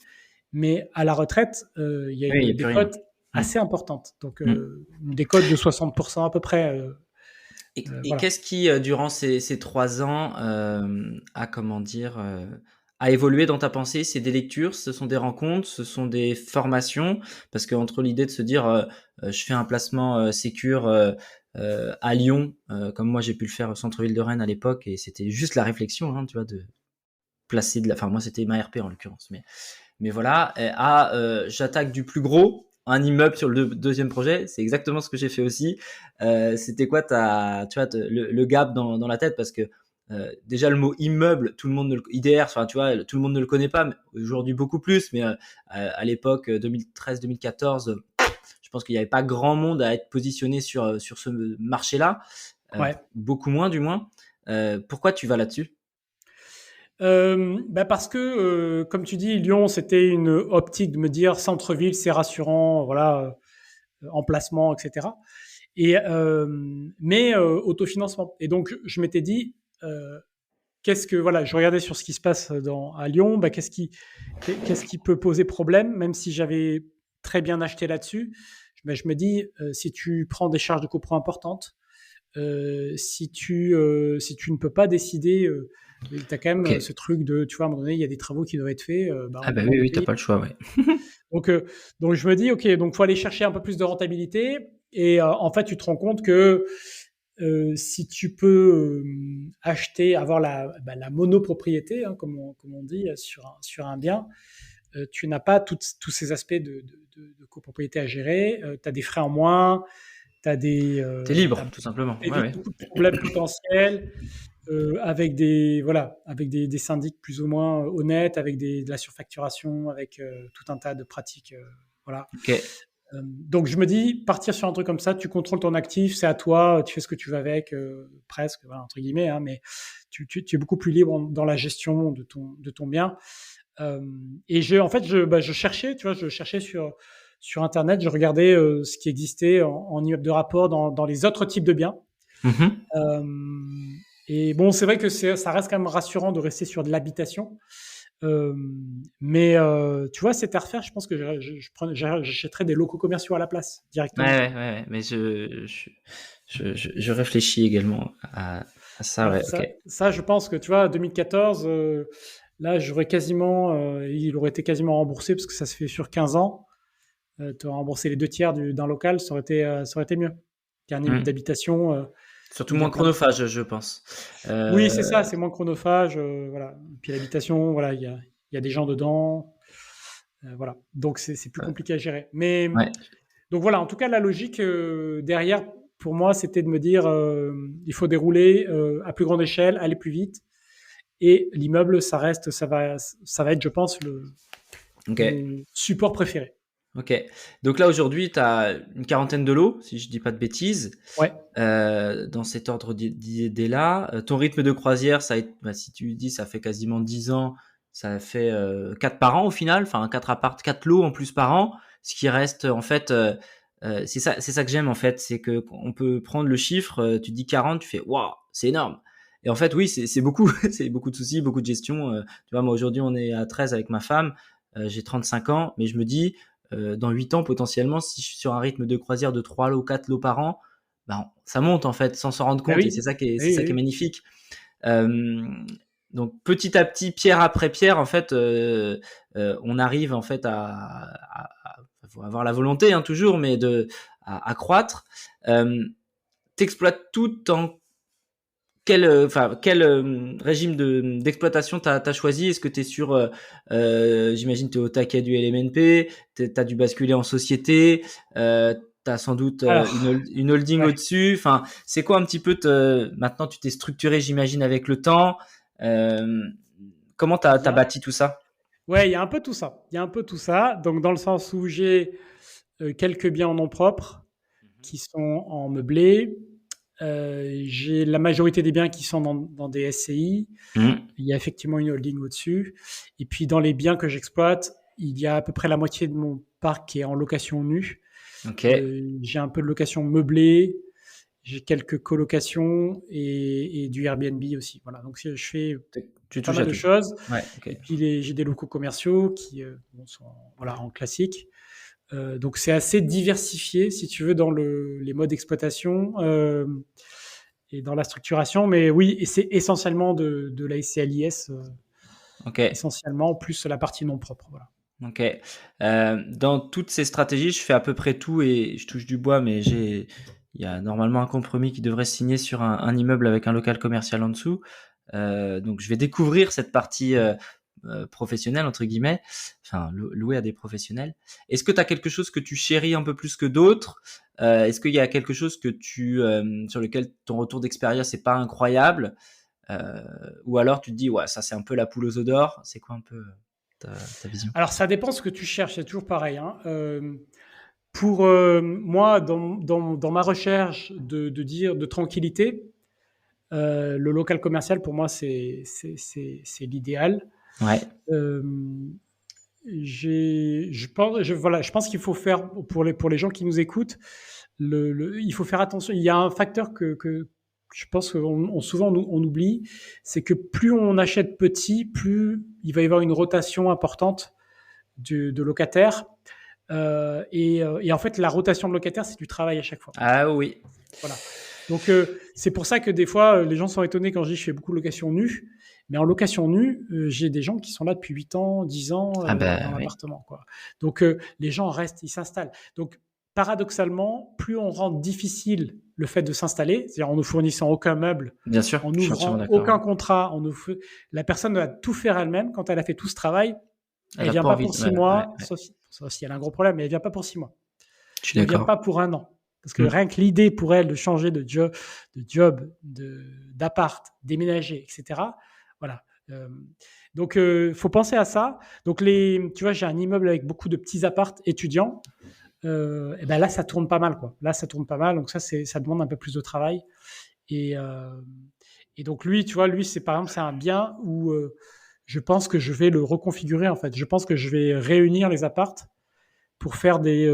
mais à la retraite, il y a oui, il n'y a des plus rien. cotes assez importantes, donc Mm. des cotes de 60% à peu près. Et Voilà. qu'est-ce qui, durant ces 3 ans, a comment dire, a évolué dans ta pensée? C'est des lectures, ce sont des rencontres, ce sont des formations? Parce qu'entre l'idée de se dire, je fais un placement sécure à Lyon, comme moi j'ai pu le faire au centre-ville de Rennes à l'époque, et c'était juste la réflexion, hein, tu vois, de placer enfin moi c'était ma RP en l'occurrence, mais voilà, j'attaque du plus gros, un immeuble sur le deuxième projet, c'est exactement ce que j'ai fait aussi. C'était quoi tu vois, le gap dans la tête, parce que déjà le mot immeuble, tout le monde IDR, enfin tu vois, tout le monde ne le connaît pas, mais aujourd'hui beaucoup plus, mais à l'époque 2013-2014, je pense qu'il n'y avait pas grand monde à être positionné sur ce marché-là, Ouais. beaucoup moins du moins. Pourquoi tu vas là-dessus? Parce que, comme tu dis, Lyon, c'était une optique de me dire centre-ville, c'est rassurant, voilà, emplacement, etc. Mais autofinancement. Et donc, je m'étais dit, voilà, je regardais sur ce qui se passe à Lyon, qu'est-ce qui peut poser problème, même si j'avais très bien acheté là-dessus. Je me dis, si tu prends des charges de copro importantes, si tu ne peux pas décider, tu as quand même Ok. ce truc de, tu vois, à un moment donné, il y a des travaux qui doivent être faits, Ah au bah moment oui, de oui, t'as payer. pas le choix, ouais. Donc, je me dis, ok, donc faut aller chercher un peu plus de rentabilité. Et en fait, tu te rends compte que si tu peux acheter, avoir la monopropriété, hein, comme on dit, sur un bien, tu n'as pas tous ces aspects de copropriété à gérer. Tu as des frais en moins, tu as T'es libre, tout simplement. Ouais, évites ouais. beaucoup de problèmes potentiels avec des syndics plus ou moins honnêtes, avec de la surfacturation, avec tout un tas de pratiques. Voilà. Ok. Donc je me dis, partir sur un truc comme ça, tu contrôles ton actif, c'est à toi, tu fais ce que tu veux avec, presque, voilà, entre guillemets, hein, mais tu es beaucoup plus libre dans la gestion de ton bien. Et en fait, je cherchais, tu vois, sur Internet, je regardais ce qui existait en immeuble de rapport dans les autres types de biens. Mhm. Euh, et bon, c'est vrai que ça reste quand même rassurant de rester sur de l'habitation. Mais tu vois, c'est à refaire. Je pense que j'achèterais des locaux commerciaux à la place directement. Ouais, mais je réfléchis également à ça, Voilà, ouais, ok. ça, je pense que tu vois, 2014, là, il aurait été quasiment remboursé parce que ça se fait sur 15 ans. Tu aurais remboursé les 2 tiers d'un local, ça aurait été mieux qu'un immeuble Hmm. d'habitation. Surtout Il y a moins plein de... chronophage, je pense. Oui, c'est ça, c'est moins chronophage. Voilà. Puis l'habitation, voilà, il y a des gens dedans. Voilà. Donc, c'est plus compliqué à gérer. Mais Ouais, donc voilà, en tout cas, la logique derrière, pour moi, c'était de me dire, il faut dérouler à plus grande échelle, aller plus vite. Et l'immeuble, ça va être, je pense, ok. mon support préféré. Ok. Donc là, aujourd'hui, tu as une quarantaine de lots, si je dis pas de bêtises, Ouais. dans cet ordre d'idées-là. Ton rythme de croisière, si tu dis ça fait quasiment 10 ans, ça fait 4 par an au final, enfin 4 lots en plus par an, ce qui reste en fait, c'est ça que j'aime en fait, c'est que on peut prendre le chiffre, tu dis 40, tu fais waouh, c'est énorme. Et en fait, oui, c'est beaucoup, c'est beaucoup de soucis, beaucoup de gestion. Tu vois, moi aujourd'hui, on est à 13 avec ma femme, j'ai 35 ans, mais je me dis, dans 8 ans potentiellement, si je suis sur un rythme de croisière de 3 lots, 4 lots par an, ben, ça monte en fait sans s'en rendre Ben compte, et oui, c'est ça qui est, c'est oui, ça qui est oui. magnifique. Euh, donc petit à petit, pierre après pierre, en fait, on arrive en fait faut avoir la volonté hein, toujours, mais à croître. T'exploites tout en quel régime d'exploitation t'as choisi? Est-ce que t'es sur, j'imagine t'es au taquet du LMNP, t'as dû basculer en société, t'as sans doute Alors, une holding ouais. au-dessus. Enfin, c'est quoi un petit peu maintenant tu t'es structuré, j'imagine, avec le temps. Euh, Comment Il y t'as a, bâti tout ça? ouais, il y a un peu tout ça. Il y a un peu tout ça. Donc, dans le sens où j'ai quelques biens en nom propre qui sont en meublé. J'ai la majorité des biens qui sont dans des SCI. Mmh. Il y a effectivement une holding au-dessus. Et puis, dans les biens que j'exploite, il y a à peu près la moitié de mon parc qui est en location nue. Ok, J'ai un peu de location meublée. J'ai quelques colocations et du Airbnb aussi. Voilà. Donc, je fais tu pas touches mal à de tout. choses. Ouais, ok. Et puis, j'ai des locaux commerciaux qui sont voilà, en classique. Donc c'est assez diversifié, si tu veux, dans les modes d'exploitation et dans la structuration. Mais oui, et c'est essentiellement de la SCLIS, Ok. essentiellement, plus la partie non propre. Voilà. Ok. Dans toutes ces stratégies, je fais à peu près tout et je touche du bois, mais il y a normalement un compromis qui devrait se signer sur un immeuble avec un local commercial en dessous. Donc, je vais découvrir cette partie professionnelle entre guillemets, enfin louer à des professionnels. Est-ce que tu as quelque chose que tu chéris un peu plus que d'autres? Est-ce qu'il y a quelque chose que sur lequel ton retour d'expérience n'est pas incroyable? Ou alors tu te dis ouais, ça c'est un peu la poule aux œufs d'or. C'est quoi un peu ta vision? Alors ça dépend ce que tu cherches, c'est toujours pareil. Hein. Pour moi, dans ma recherche de tranquillité, le local commercial, pour moi, c'est l'idéal. Ouais. Euh, je pense qu'il faut faire, pour les gens qui nous écoutent, il faut faire attention. Il y a un facteur que je pense souvent on oublie, c'est que plus on achète petit, plus il va y avoir une rotation importante de locataires. Et en fait, la rotation de locataires, c'est du travail à chaque fois. Ah oui. Voilà. Donc, c'est pour ça que des fois, les gens sont étonnés quand je dis je fais beaucoup de location nue. Mais en location nue, j'ai des gens qui sont là depuis 8 ans, 10 ans Ah bah dans oui. l'appartement. Quoi. Donc, les gens restent, ils s'installent. Donc, paradoxalement, plus on rend difficile le fait de s'installer, c'est-à-dire en ne fournissant aucun meuble, Bien sûr, en je suis entièrement n'ouvrant d'accord. aucun contrat, la personne doit tout faire elle-même. Quand elle a fait tout ce travail, Elle elle a vient pas pas envie pour de... 6 mois, sauf si elle a un gros problème, mais elle vient pas pour 6 mois. Je suis Elle vient d'accord. pas pour un an. Parce que Mm. rien que l'idée pour elle de changer de job, d'appart, déménager, etc. Voilà. Donc, faut penser à ça. Donc, tu vois, j'ai un immeuble avec beaucoup de petits apparts étudiants. Et ben là, ça tourne pas mal, quoi. Là, ça tourne pas mal. Donc, ça demande un peu plus de travail. Et, donc, lui, tu vois, par exemple, c'est un bien où je pense que je vais le reconfigurer, en fait. Je pense que je vais réunir les apparts pour faire des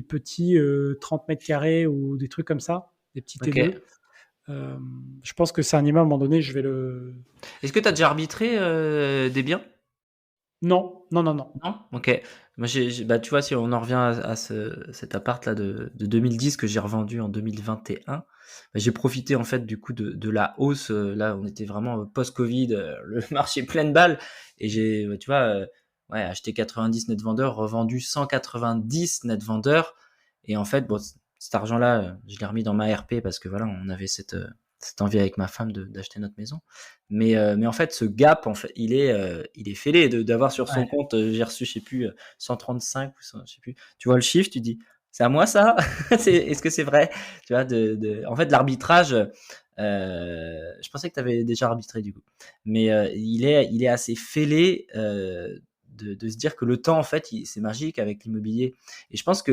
petits 30 mètres carrés ou des trucs comme ça, des petits Ok. T2. Je pense que c'est un immeuble, à un moment donné, je vais le... Est-ce que tu as déjà arbitré des biens? Non, non, non, non. Non? Ok. Moi, bah, tu vois, si on en revient à cet appart-là de 2010 que j'ai revendu en 2021, bah, j'ai profité en fait du coup de la hausse. Là, on était vraiment post-Covid, le marché plein de balles. Et j'ai, tu vois, ouais, acheté 90 net vendeurs, revendu 190 net vendeurs. Et en fait, bon, cet argent-là, je l'ai remis dans ma RP parce que voilà, on avait cette envie avec ma femme d'acheter notre maison. Mais en fait, ce gap, en fait, il est fêlé d'avoir sur son Ouais. compte, j'ai reçu, je sais plus, 135 ou je sais plus. Tu vois le chiffre, tu dis, c'est à moi ça? Est-ce que c'est vrai? Tu vois, en fait, l'arbitrage, je pensais que tu avais déjà arbitré du coup, mais il est assez fêlé de se dire que le temps, en fait, c'est magique avec l'immobilier. Et je pense que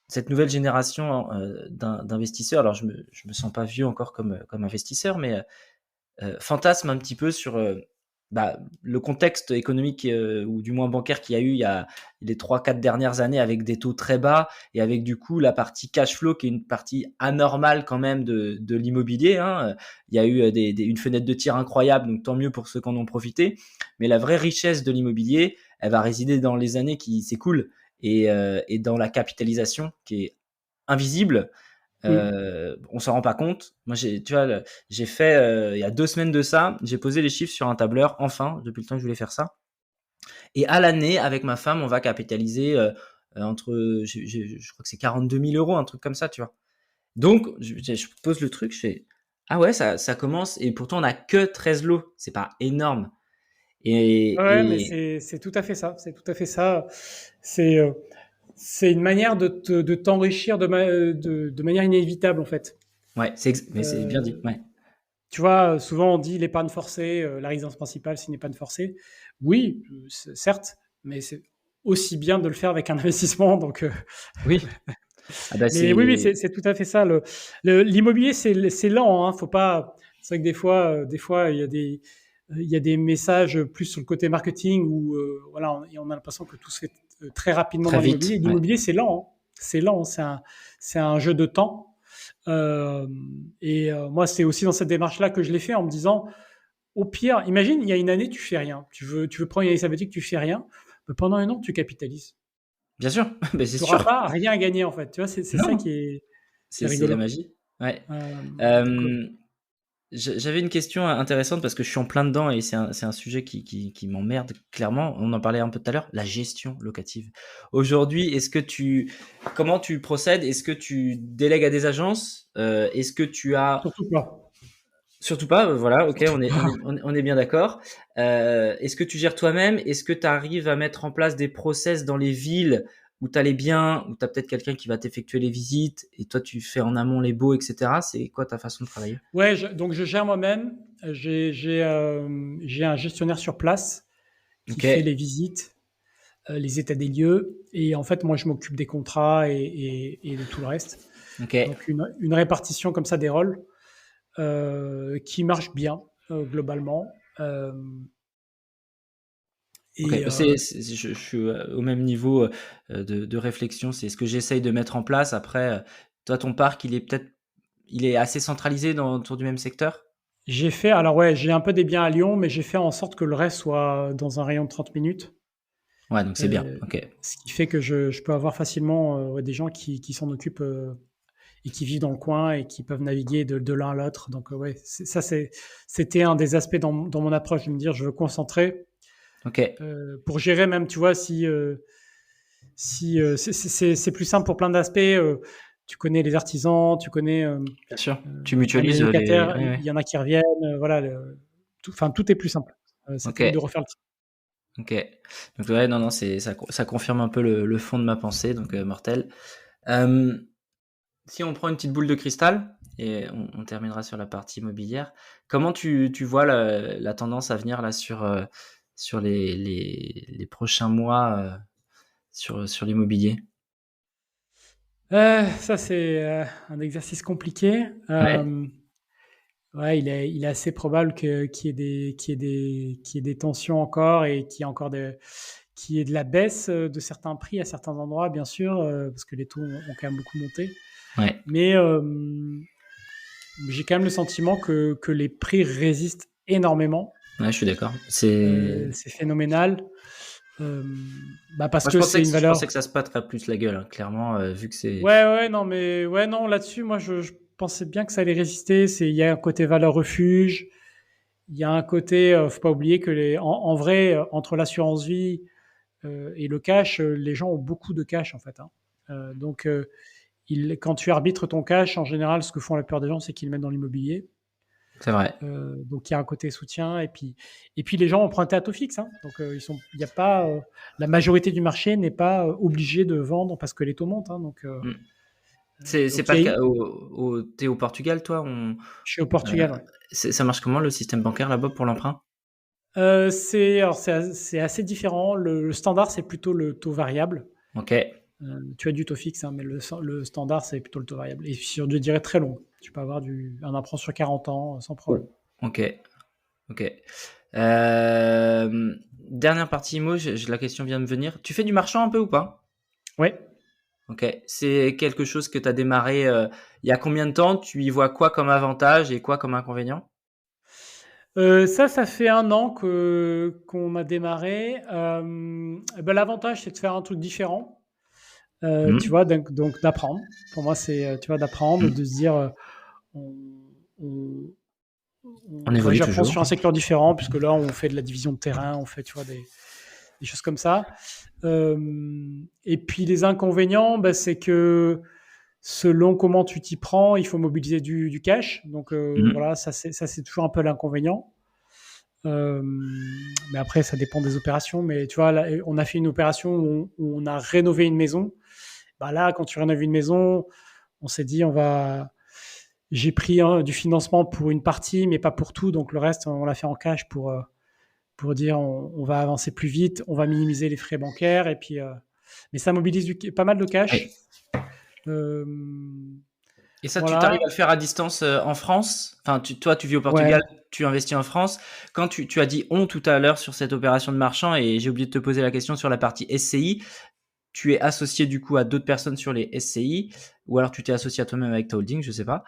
cette nouvelle génération d'investisseurs, alors je me sens pas vieux encore comme investisseur, mais fantasme un petit peu sur bah, le contexte économique ou du moins bancaire qu'il y a eu il y a les 3-4 dernières années avec des taux très bas et avec du coup la partie cash flow qui est une partie anormale quand même de l'immobilier. Hein. Il y a eu une fenêtre de tir incroyable, donc tant mieux pour ceux qui en ont profité. Mais la vraie richesse de l'immobilier, elle va résider dans les années qui s'écoulent et dans la capitalisation qui est invisible. Mm. On s'en rend pas compte. Moi, tu vois, j'ai fait il y a 2 semaines de ça, j'ai posé les chiffres sur un tableur, enfin, depuis le temps que je voulais faire ça. Et à l'année, avec ma femme, on va capitaliser entre, je crois que c'est 42 000 euros, un truc comme ça, tu vois. Donc, je pose le truc, je fais, ah ouais, ça commence, et pourtant on a que 13 lots, c'est pas énorme. Ouais, mais Et c'est tout à fait ça. C'est tout à fait ça. C'est c'est une manière de t'enrichir de manière inévitable, en fait. ouais, mais c'est bien dit, Euh, ouais. Tu vois, souvent on dit l'épargne forcée, la résidence principale, c'est une épargne forcée. Oui, certes, mais c'est aussi bien de le faire avec un investissement. Donc, Oui, ah bah mais oui, oui, c'est, c'est tout à fait ça. L'immobilier, c'est lent. Hein, faut pas. C'est vrai que des fois, il y a des messages plus sur le côté marketing où, voilà, on a l'impression que tout se fait très rapidement très dans l'immobilier. vite, ouais. L'immobilier, c'est lent. Hein. C'est lent. C'est un jeu de temps. Euh, Moi, c'est aussi dans cette démarche-là que je l'ai fait en me disant, au pire, imagine, il y a une année, tu fais rien. Tu veux prendre une année sabbatique, tu fais rien. Mais pendant un an, tu capitalises. Bien sûr, bah c'est Tu n'auras sûr. pas rien à gagner, en fait. Tu vois, c'est ça Non, qui est c'est la rigolo. magie. Ouais. Donc, Euh, J'avais une question intéressante parce que je suis en plein dedans et c'est un sujet qui m'emmerde clairement. On en parlait un peu tout à l'heure, la gestion locative. Aujourd'hui, comment tu procèdes? Est-ce que tu délègues à des agences? Est-ce que tu as, surtout pas. surtout pas, voilà, ok, Surtout pas. on est bien d'accord. Est-ce que tu gères toi-même? Est-ce que tu arrives à mettre en place des process dans les villes où tu as les biens, où tu as peut-être quelqu'un qui va t'effectuer les visites et toi tu fais en amont les baux, etc. C'est quoi ta façon de travailler? Ouais, donc je gère moi-même. J'ai un gestionnaire sur place qui Ok, fait les visites, les états des lieux. Et en fait, moi, je m'occupe des contrats et de tout le reste. ok. Donc, une répartition comme ça des rôles qui marche bien, globalement. Ok, Et je suis au même niveau de réflexion. C'est ce que j'essaye de mettre en place. Après, toi, ton parc, il est assez centralisé autour du même secteur? j'ai fait, alors ouais, j'ai un peu des biens à Lyon, mais j'ai fait en sorte que le reste soit dans un rayon de 30 minutes. Ouais, donc c'est bien. Euh, Ok. Ce qui fait que je peux avoir facilement ouais, des gens qui s'en occupent et qui vivent dans le coin et qui peuvent naviguer de l'un à l'autre. Donc ouais, c'était un des aspects dans mon approche de me dire je veux concentrer Ok. pour gérer même, tu vois, si c'est plus simple pour plein d'aspects. Tu connais les artisans, tu connais Bien sûr. Tu même les mutualises les. locataires, Ouais, il ouais. y en a qui reviennent. Voilà, enfin tout est plus simple. Ça Ok. t'évite de refaire le truc. Ok. Donc ouais, non, non, ça confirme un peu le fond de ma pensée, donc mortel. Euh, Si on prend une petite boule de cristal et on terminera sur la partie immobilière, comment tu vois la tendance à venir là sur les prochains mois sur l'immobilier? Ça, c'est un exercice compliqué. Ouais, Ouais, il est assez probable qu'il y ait des tensions encore et qu'il y ait encore qu'il y ait de la baisse de certains prix à certains endroits, bien sûr, parce que les taux ont quand même beaucoup monté. Ouais. Mais j'ai quand même le sentiment que les prix résistent énormément. Ouais, je suis d'accord. C'est C'est phénoménal. Parce Moi, que c'est une je valeur. pensais que ça se battrait plus la gueule, hein, clairement, vu que c'est. Ouais, non, mais ouais, non, là-dessus, moi, je pensais bien que ça allait résister. Il y a un côté valeur refuge. Il y a un côté, faut pas oublier que en vrai, entre l'assurance vie et le cash, les gens ont beaucoup de cash en fait, hein. Donc, quand tu arbitres ton cash, en général, ce que font la plupart des gens, c'est qu'ils le mettent dans l'immobilier. C'est vrai. Donc, il y a un côté soutien. Et puis les gens empruntent à taux fixe, hein. Donc, il y a pas, la majorité du marché n'est pas obligé de vendre parce que les taux montent, hein. Donc, Mm. C'est donc, pas le cas. T'es au Portugal, toi? je suis au Portugal, ouais. Ça marche comment le système bancaire là-bas pour l'emprunt? C'est assez différent. Le standard, c'est plutôt le taux variable. Ok, Tu as du taux fixe, hein, mais le standard, c'est plutôt le taux variable. Et sur des durées très longues. Tu peux avoir un emprunt sur 40 ans sans problème. ok. Dernière partie IMO, la question vient de me venir. Tu fais du marchand un peu ou pas? Ouais. Ok. C'est quelque chose que tu as démarré il y a combien de temps? Tu y vois quoi comme avantage et quoi comme inconvénient? Ça fait 1 an qu'on a démarré. L'avantage, c'est de faire un truc différent. Tu vois, donc d'apprendre. Pour moi, c'est tu vois, d'apprendre, de se dire, on, on- On évolue j'apprends toujours. sur un secteur différent, puisque là, on fait de la division de terrain, on fait, tu vois, des choses comme ça. Et puis les inconvénients, c'est que selon comment tu t'y prends, il faut mobiliser du cash. Donc voilà, ça c'est toujours un peu l'inconvénient. Mais après, ça dépend des opérations. Mais tu vois, là, on a fait une opération où on a rénové une maison. Là, quand tu rénoves une maison, on s'est dit, j'ai pris du financement pour une partie, mais pas pour tout. Donc le reste, on l'a fait en cash pour dire, on va avancer plus vite, on va minimiser les frais bancaires. Et puis, mais ça mobilise pas mal de cash. Ouais. Et ça, Voilà. tu t'arrives à le faire à distance en France? Enfin, toi, tu vis au Portugal, tu investis en France. Quand tu as dit on tout à l'heure sur cette opération de marchand, et j'ai oublié de te poser la question sur la partie SCI, tu es associé du coup à d'autres personnes sur les SCI, ou alors tu t'es associé à toi-même avec ta holding, je sais pas.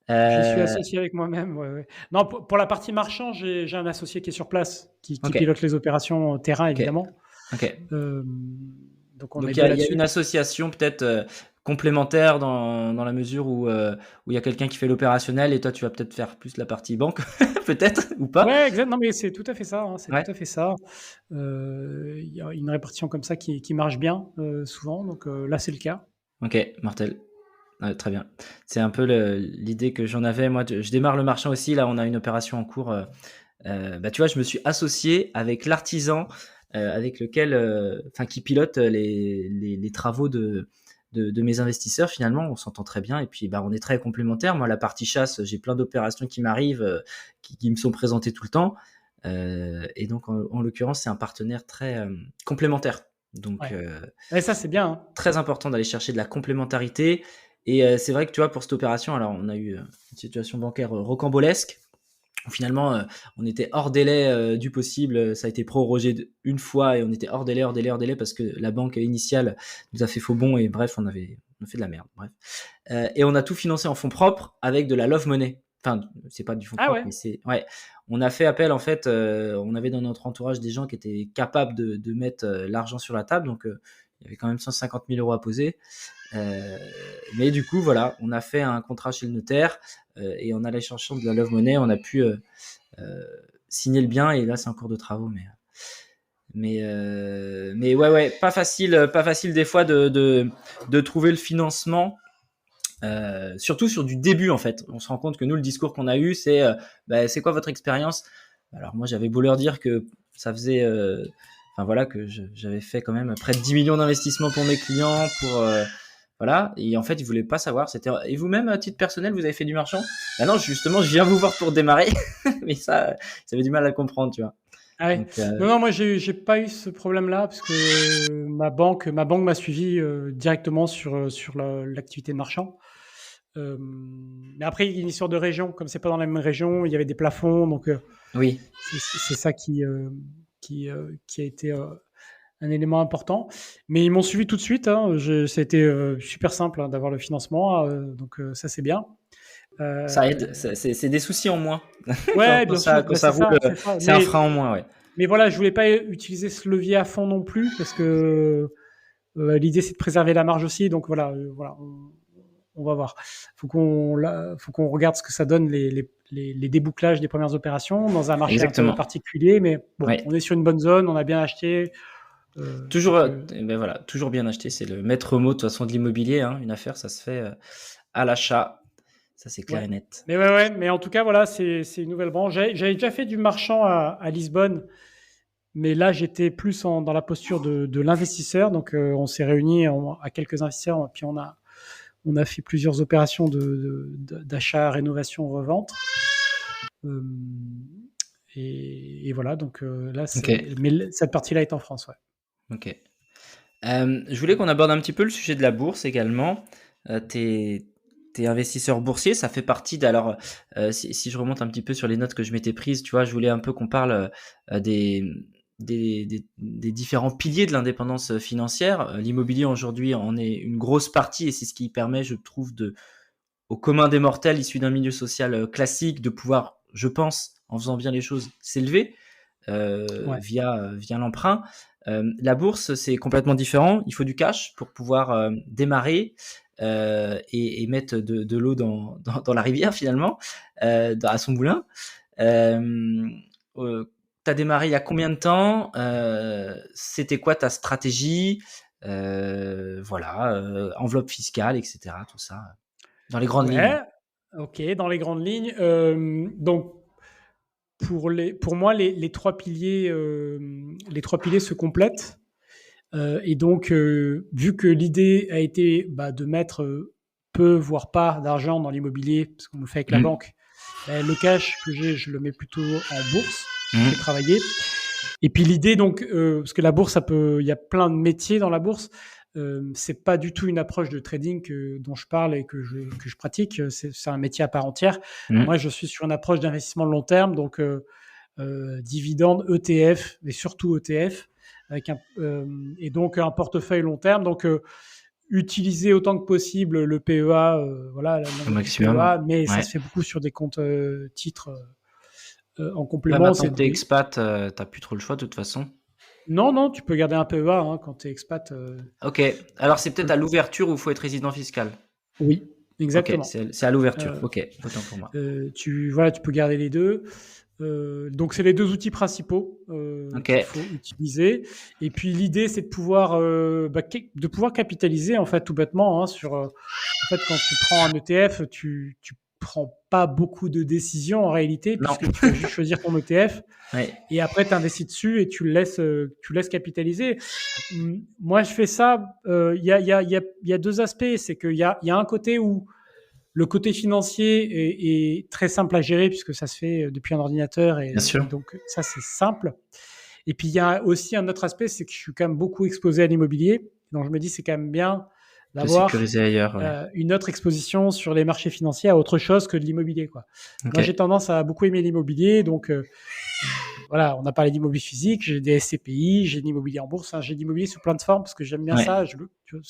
J'y suis associé avec moi-même. Ouais. Non, pour la partie marchand, j'ai un associé qui est sur place, qui Ok. pilote les opérations terrain, évidemment. Ok. Donc on Donc est il deux y a là-dessus. une association peut-être complémentaire dans la mesure où il y a quelqu'un qui fait l'opérationnel et toi tu vas peut-être faire plus la partie banque, peut-être, ou pas? Ouais, exact. Non, mais c'est tout à fait ça, hein, c'est Ouais. tout à fait ça. Il y a une répartition comme ça qui marche bien souvent. Donc là, c'est le cas. Ok, mortel. Ouais, très bien. C'est un peu l'idée que j'en avais. Moi, je démarre le marchand aussi. Là, on a une opération en cours. Tu vois, je me suis associé avec l'artisan avec lequel, qui pilote les travaux de mes investisseurs. Finalement, on s'entend très bien et puis on est très complémentaires. Moi, la partie chasse, j'ai plein d'opérations qui m'arrivent, qui me sont présentées tout le temps. Et donc, en l'occurrence, c'est un partenaire très complémentaire. Donc, Et ça, c'est bien, hein. très important d'aller chercher de la complémentarité. Et c'est vrai que tu vois, pour cette opération, alors on a eu une situation bancaire rocambolesque. Finalement, on était hors délai du possible. Ça a été prorogé une fois et on était hors délai parce que la banque initiale nous a fait faux bond et bref, on a fait de la merde. Bref. Et on a tout financé en fonds propres avec de la love money. Enfin, c'est pas du fonds propre, mais c'est on a fait appel en fait. On avait dans notre entourage des gens qui étaient capables de mettre l'argent sur la table, donc il y avait quand même 150 000 euros à poser. Mais du coup, voilà, on a fait un contrat chez le notaire et en allant chercher de la love money, on a pu signer le bien et là, c'est en cours de travaux. Mais ouais, pas facile des fois de trouver le financement. Surtout sur du début en fait, on se rend compte que nous le discours qu'on a eu c'est c'est quoi votre expérience? Alors moi j'avais beau leur dire que ça faisait que j'avais fait quand même près de 10 millions d'investissements pour mes clients voilà, et en fait ils voulaient pas savoir. C'était et vous-même à titre personnel vous avez fait du marchand? Non, justement je viens vous voir pour démarrer. Mais ça avait du mal à comprendre, tu vois. Ah ouais. Donc, Non, moi j'ai pas eu ce problème-là parce que ma banque m'a suivi directement sur l'activité de marchand. Mais après, il y a une histoire de région. Comme c'est pas dans la même région, il y avait des plafonds, donc oui. c'est ça qui a été un élément important. Mais ils m'ont suivi tout de suite. Hein. Ça a été super simple d'avoir le financement. Donc, ça, c'est bien. Ça aide, c'est des soucis en moins. Ouais, bien sûr. Quand ça roule, c'est un frein en moins, ouais. Mais voilà, je voulais pas utiliser ce levier à fond non plus parce que l'idée, c'est de préserver la marge aussi. Donc voilà, on va voir. Faut qu'on regarde ce que ça donne les débouclages des premières opérations dans un marché un peu particulier. Mais bon, on est sur une bonne zone, on a bien acheté. Toujours bien acheté. C'est le maître mot de toute façon de l'immobilier. Hein. Une affaire, ça se fait à l'achat. Ça, c'est clair et net. Mais en tout cas, voilà, c'est une nouvelle branche. J'avais déjà fait du marchand à Lisbonne. Mais là, j'étais plus dans la posture de l'investisseur. Donc, on s'est réunis à quelques investisseurs, puis on a fait plusieurs opérations d'achat, rénovation, revente. Et voilà, donc là, mais cette partie-là est en France, ouais. Ok. Je voulais qu'on aborde un petit peu le sujet de la bourse également. T'es investisseur boursier, ça fait partie alors si je remonte un petit peu sur les notes que je m'étais prises, tu vois, je voulais un peu qu'on parle des différents piliers de l'indépendance financière. L'immobilier aujourd'hui en est une grosse partie et c'est ce qui permet, je trouve, au commun des mortels issus d'un milieu social classique de pouvoir, je pense, en faisant bien les choses, s'élever via l'emprunt. La bourse, c'est complètement différent. Il faut du cash pour pouvoir démarrer et mettre de l'eau dans la rivière finalement, à son moulin. T'as démarré il y a combien de temps? C'était quoi ta stratégie? Enveloppe fiscale, etc. Tout ça, dans les grandes lignes. Ok, dans les grandes lignes. Donc, pour moi, les trois piliers se complètent. Et donc, vu que l'idée a été de mettre peu, voire pas d'argent dans l'immobilier, parce qu'on le fait avec la banque, le cash que j'ai, je le mets plutôt en bourse. Je vais travailler. Et puis l'idée, donc, parce que la bourse, il y a plein de métiers dans la bourse. C'est pas du tout une approche de trading dont je parle et que je pratique. C'est un métier à part entière. Moi, je suis sur une approche d'investissement long terme, donc dividendes, ETF, mais surtout ETF, avec et donc un portefeuille long terme. Donc utiliser autant que possible le PEA, le maximum. PEA, mais ça se fait beaucoup sur des comptes titres en complément. Maintenant que t'es expat, t'as plus trop le choix de toute façon. Non, tu peux garder un PEA quand tu es expat. Ok, alors c'est peut-être à l'ouverture où il faut être résident fiscal. Oui, exactement. Okay, c'est à l'ouverture, ok, autant pour moi. Tu peux garder les deux. Donc, c'est les deux outils principaux qu'il faut utiliser. Et puis, l'idée, c'est de pouvoir capitaliser, en fait, tout bêtement. En fait, quand tu prends un ETF, tu prends pas beaucoup de décisions en réalité, puisque tu vas juste choisir ton ETF. Et après, tu investis dessus et tu le laisses capitaliser. Moi, je fais ça. Il y a deux aspects. C'est qu'il y a un côté où le côté financier est très simple à gérer puisque ça se fait depuis un ordinateur et donc ça c'est simple. Et puis il y a aussi un autre aspect, c'est que je suis quand même beaucoup exposé à l'immobilier, donc je me dis c'est quand même bien d'avoir une autre exposition sur les marchés financiers à autre chose que de l'immobilier, quoi. Moi j'ai tendance à beaucoup aimer l'immobilier, donc voilà, on a parlé d'immobilier physique, j'ai des SCPI, j'ai de l'immobilier en bourse, j'ai de l'immobilier sous plein de formes parce que j'aime bien ça, c'est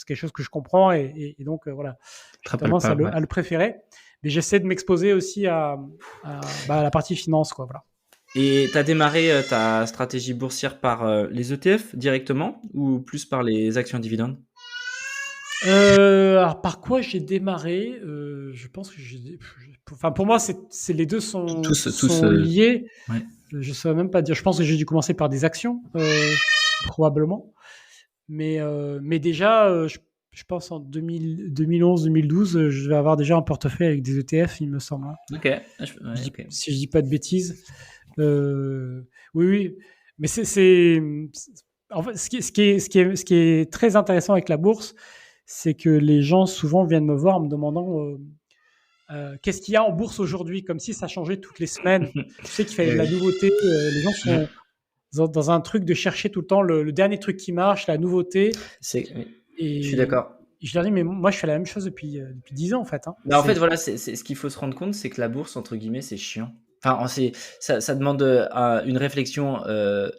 quelque chose que je comprends et donc voilà, j'ai tendance à le préférer. Mais j'essaie de m'exposer aussi à la partie finance, quoi, voilà. Et tu as démarré ta stratégie boursière par les ETF directement ou plus par les actions dividendes? Alors par quoi j'ai démarré? Je pense que pour moi, c'est les deux sont liés. Ouais. Je ne saurais même pas dire. Je pense que j'ai dû commencer par des actions, probablement. Mais déjà, je pense en 2011-2012, je vais avoir déjà un portefeuille avec des ETF, il me semble. Si je dis pas de bêtises. Oui. Mais en fait, ce qui est très intéressant avec la bourse, c'est que les gens souvent viennent me voir en me demandant qu'est-ce qu'il y a en bourse aujourd'hui, comme si ça changeait toutes les semaines. Tu sais qu'il fallait de la nouveauté. Les gens sont dans un truc de chercher tout le temps le dernier truc qui marche, la nouveauté. Je suis d'accord. Je leur dis, mais moi, je fais la même chose depuis 10 ans, en fait. En fait, voilà, c'est ce qu'il faut se rendre compte, c'est que la bourse, entre guillemets, c'est chiant. Enfin, ça demande une réflexion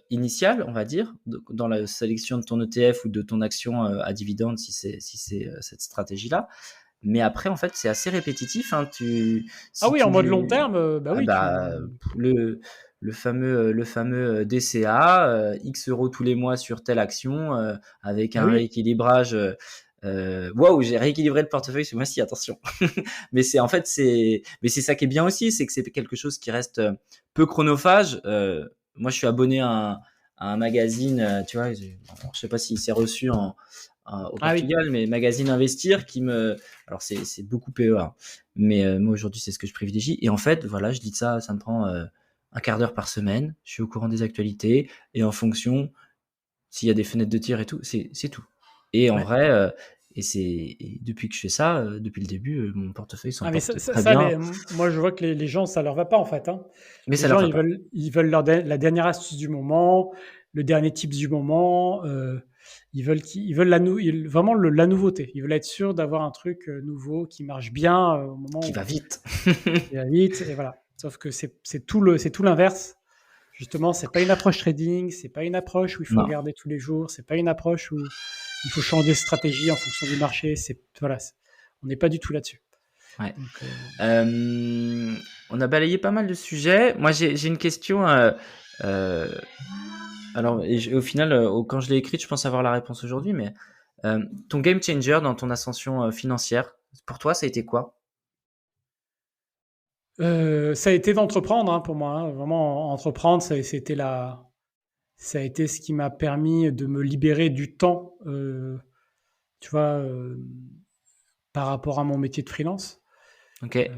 initiale, on va dire, dans la sélection de ton ETF ou de ton action à dividende, si c'est cette stratégie-là. Mais après, en fait, c'est assez répétitif. Hein. Ah Si oui, en mode long terme, bah oui, le fameux DCA, X euros tous les mois sur telle action, avec bah un oui. rééquilibrage. Waouh, j'ai rééquilibré le portefeuille ce mois-ci, attention. Mais mais c'est ça qui est bien aussi, c'est que c'est quelque chose qui reste peu chronophage. Moi, je suis abonné à un magazine, tu vois, je sais pas s'il s'est reçu au Ah oui. Portugal, mais magazine Investir alors c'est beaucoup PEA, hein. Mais moi aujourd'hui c'est ce que je privilégie. Et en fait, voilà, je dis ça me prend un quart d'heure par semaine. Je suis au courant des actualités et en fonction, s'il y a des fenêtres de tir et tout, c'est tout. Et en Ouais. vrai, et depuis que je fais ça, depuis le début, mon portefeuille s'en Ah mais porte très bien. moi je vois que les gens ça leur va pas en fait. Hein. Mais Les ça leur gens va pas. ils veulent la dernière astuce du moment, le dernier tips du moment. Ils veulent vraiment la nouveauté. Ils veulent être sûrs d'avoir un truc nouveau qui marche bien au moment Qui où va vite. il va vite et voilà. Sauf que c'est tout l'inverse. Justement, c'est pas une approche trading, c'est pas une approche où il faut Non. regarder tous les jours, c'est pas une approche où il faut changer de stratégie en fonction du marché. On n'est pas du tout là-dessus. Ouais. Donc, On a balayé pas mal de sujets. Moi, j'ai une question. Euh, alors, au final, quand je l'ai écrite, je pense avoir la réponse aujourd'hui. Mais ton game changer dans ton ascension financière, pour toi, ça a été quoi? ça a été d'entreprendre pour moi. Hein. Vraiment, entreprendre, ça a été ce qui m'a permis de me libérer du temps, tu vois, par rapport à mon métier de freelance. Ok. Euh,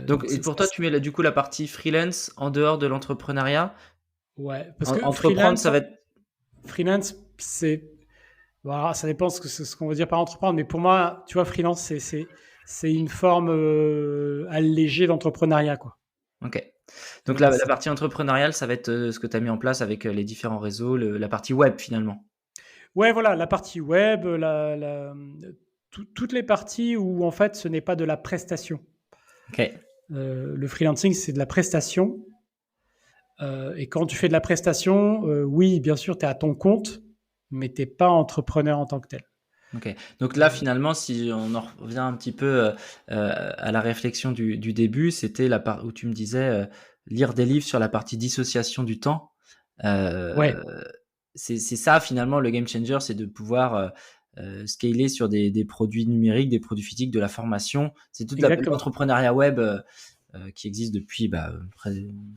Donc, donc et pour toi, tu mets du coup la partie freelance en dehors de l'entrepreneuriat. ouais, parce que Entreprendre, ça va être. freelance, voilà, ça dépend ce qu'on veut dire par entreprendre, mais pour moi, tu vois, freelance, c'est une forme allégée d'entrepreneuriat, quoi. Ok. Donc la C'est- partie entrepreneuriale, ça va être ce que tu as mis en place avec les différents réseaux, la partie web finalement. Ouais, voilà, la partie web, toutes les parties où en fait ce n'est pas de la prestation. Ok. Le freelancing, c'est de la prestation. Et quand tu fais de la prestation, oui, bien sûr, tu es à ton compte, mais tu n'es pas entrepreneur en tant que tel. Ok. Donc là, finalement, si on en revient un petit peu à la réflexion du début, c'était la part où tu me disais lire des livres sur la partie dissociation du temps. Ouais, Euh, c'est ça finalement le game changer, c'est de pouvoir scaler sur des produits numériques, des produits physiques, de la formation. C'est toute exactement. l'entrepreneuriat web qui existe depuis près une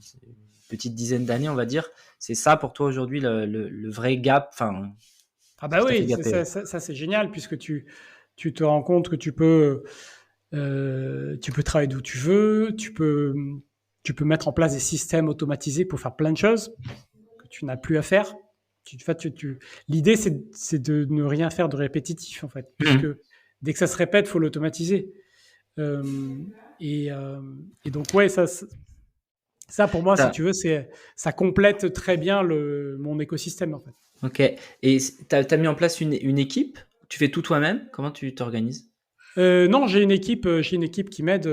petite dizaine d'années, on va dire. C'est ça pour toi aujourd'hui le vrai gap, enfin, Ah ce bah qui t'a fait oui, gapper. Ouais. ça, c'est génial puisque tu te rends compte que tu peux travailler d'où tu veux, tu peux mettre en place des systèmes automatisés pour faire plein de choses que tu n'as plus à faire. L'idée, c'est de ne rien faire de répétitif, en fait, puisque Mhm. dès que ça se répète, il faut l'automatiser. Euh, et donc, ouais, ça, pour moi, si Ça- tu veux, ça complète très bien mon écosystème, en fait. Ok. Et t'as mis en place une équipe? Tu fais tout toi-même? Comment tu t'organises? Non, j'ai une équipe qui m'aide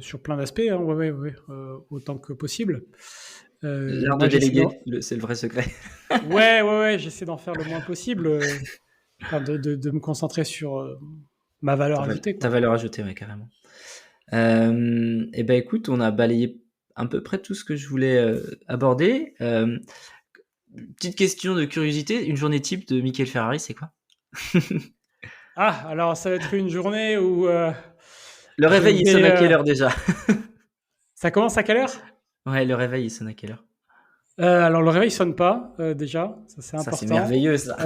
sur plein d'aspects, hein, ouais, autant que possible. L'art de Moi, déléguer, c'est le vrai secret. ouais, j'essaie d'en faire le moins possible, enfin, de me concentrer sur ma valeur ajoutée, Ta quoi. valeur ajoutée, ouais, carrément. Et ben écoute, on a balayé à peu près tout ce que je voulais aborder. Petite question de curiosité, une journée type de Michael Ferrari, c'est quoi? Ah, alors ça va être une journée où Le je réveil, il sonne vais. à quelle heure déjà? Ça commence à quelle heure? Ouais, le réveil, il sonne à quelle heure? Alors le réveil sonne pas déjà, ça c'est Ça, c'est important. merveilleux, ça.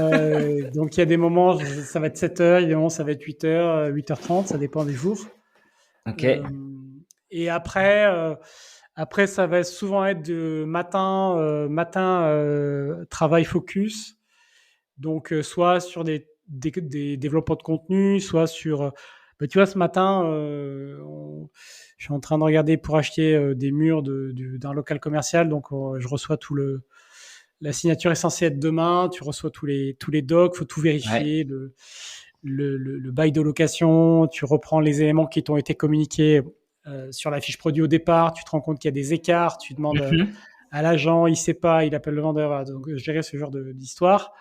Donc il y a des moments, ça va être 7 heures, il y a des moments, ça va être 8 heures, 8h30, ça dépend des jours. Ok, Euh, et après, ça va souvent être de matin travail focus. Donc, soit sur des développements de contenu, soit sur. Bah, tu vois, ce matin, je suis en train de regarder pour acheter des murs d'un local commercial. Donc, je reçois la signature est censée être demain. Tu reçois tous les docs, faut tout ouais, vérifier, le bail de location. Tu reprends les éléments qui t'ont été communiqués sur la fiche produit au départ, tu te rends compte qu'il y a des écarts, tu demandes Mhm. à l'agent, il sait pas, il appelle le vendeur. Voilà. Donc, gérer ce genre d'histoire.